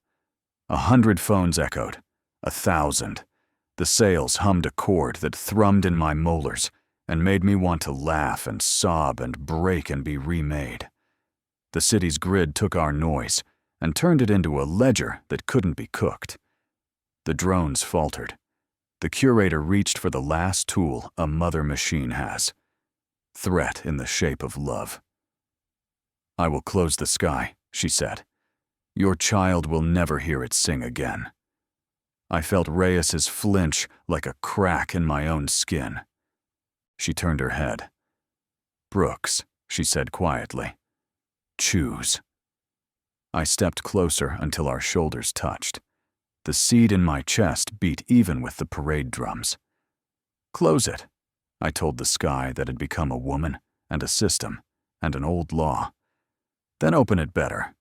100 phones echoed. 1,000. The sails hummed a chord that thrummed in my molars and made me want to laugh and sob and break and be remade. The city's grid took our noise and turned it into a ledger that couldn't be cooked. The drones faltered. The curator reached for the last tool a mother machine has. Threat in the shape of love. "I will close the sky," she said. "Your child will never hear it sing again." I felt Reyes's flinch like a crack in my own skin. She turned her head. "Brooks," she said quietly. "Choose." I stepped closer until our shoulders touched. The seed in my chest beat even with the parade drums. "Close it," I told the sky that had become a woman and a system and an old law. "Then open it better."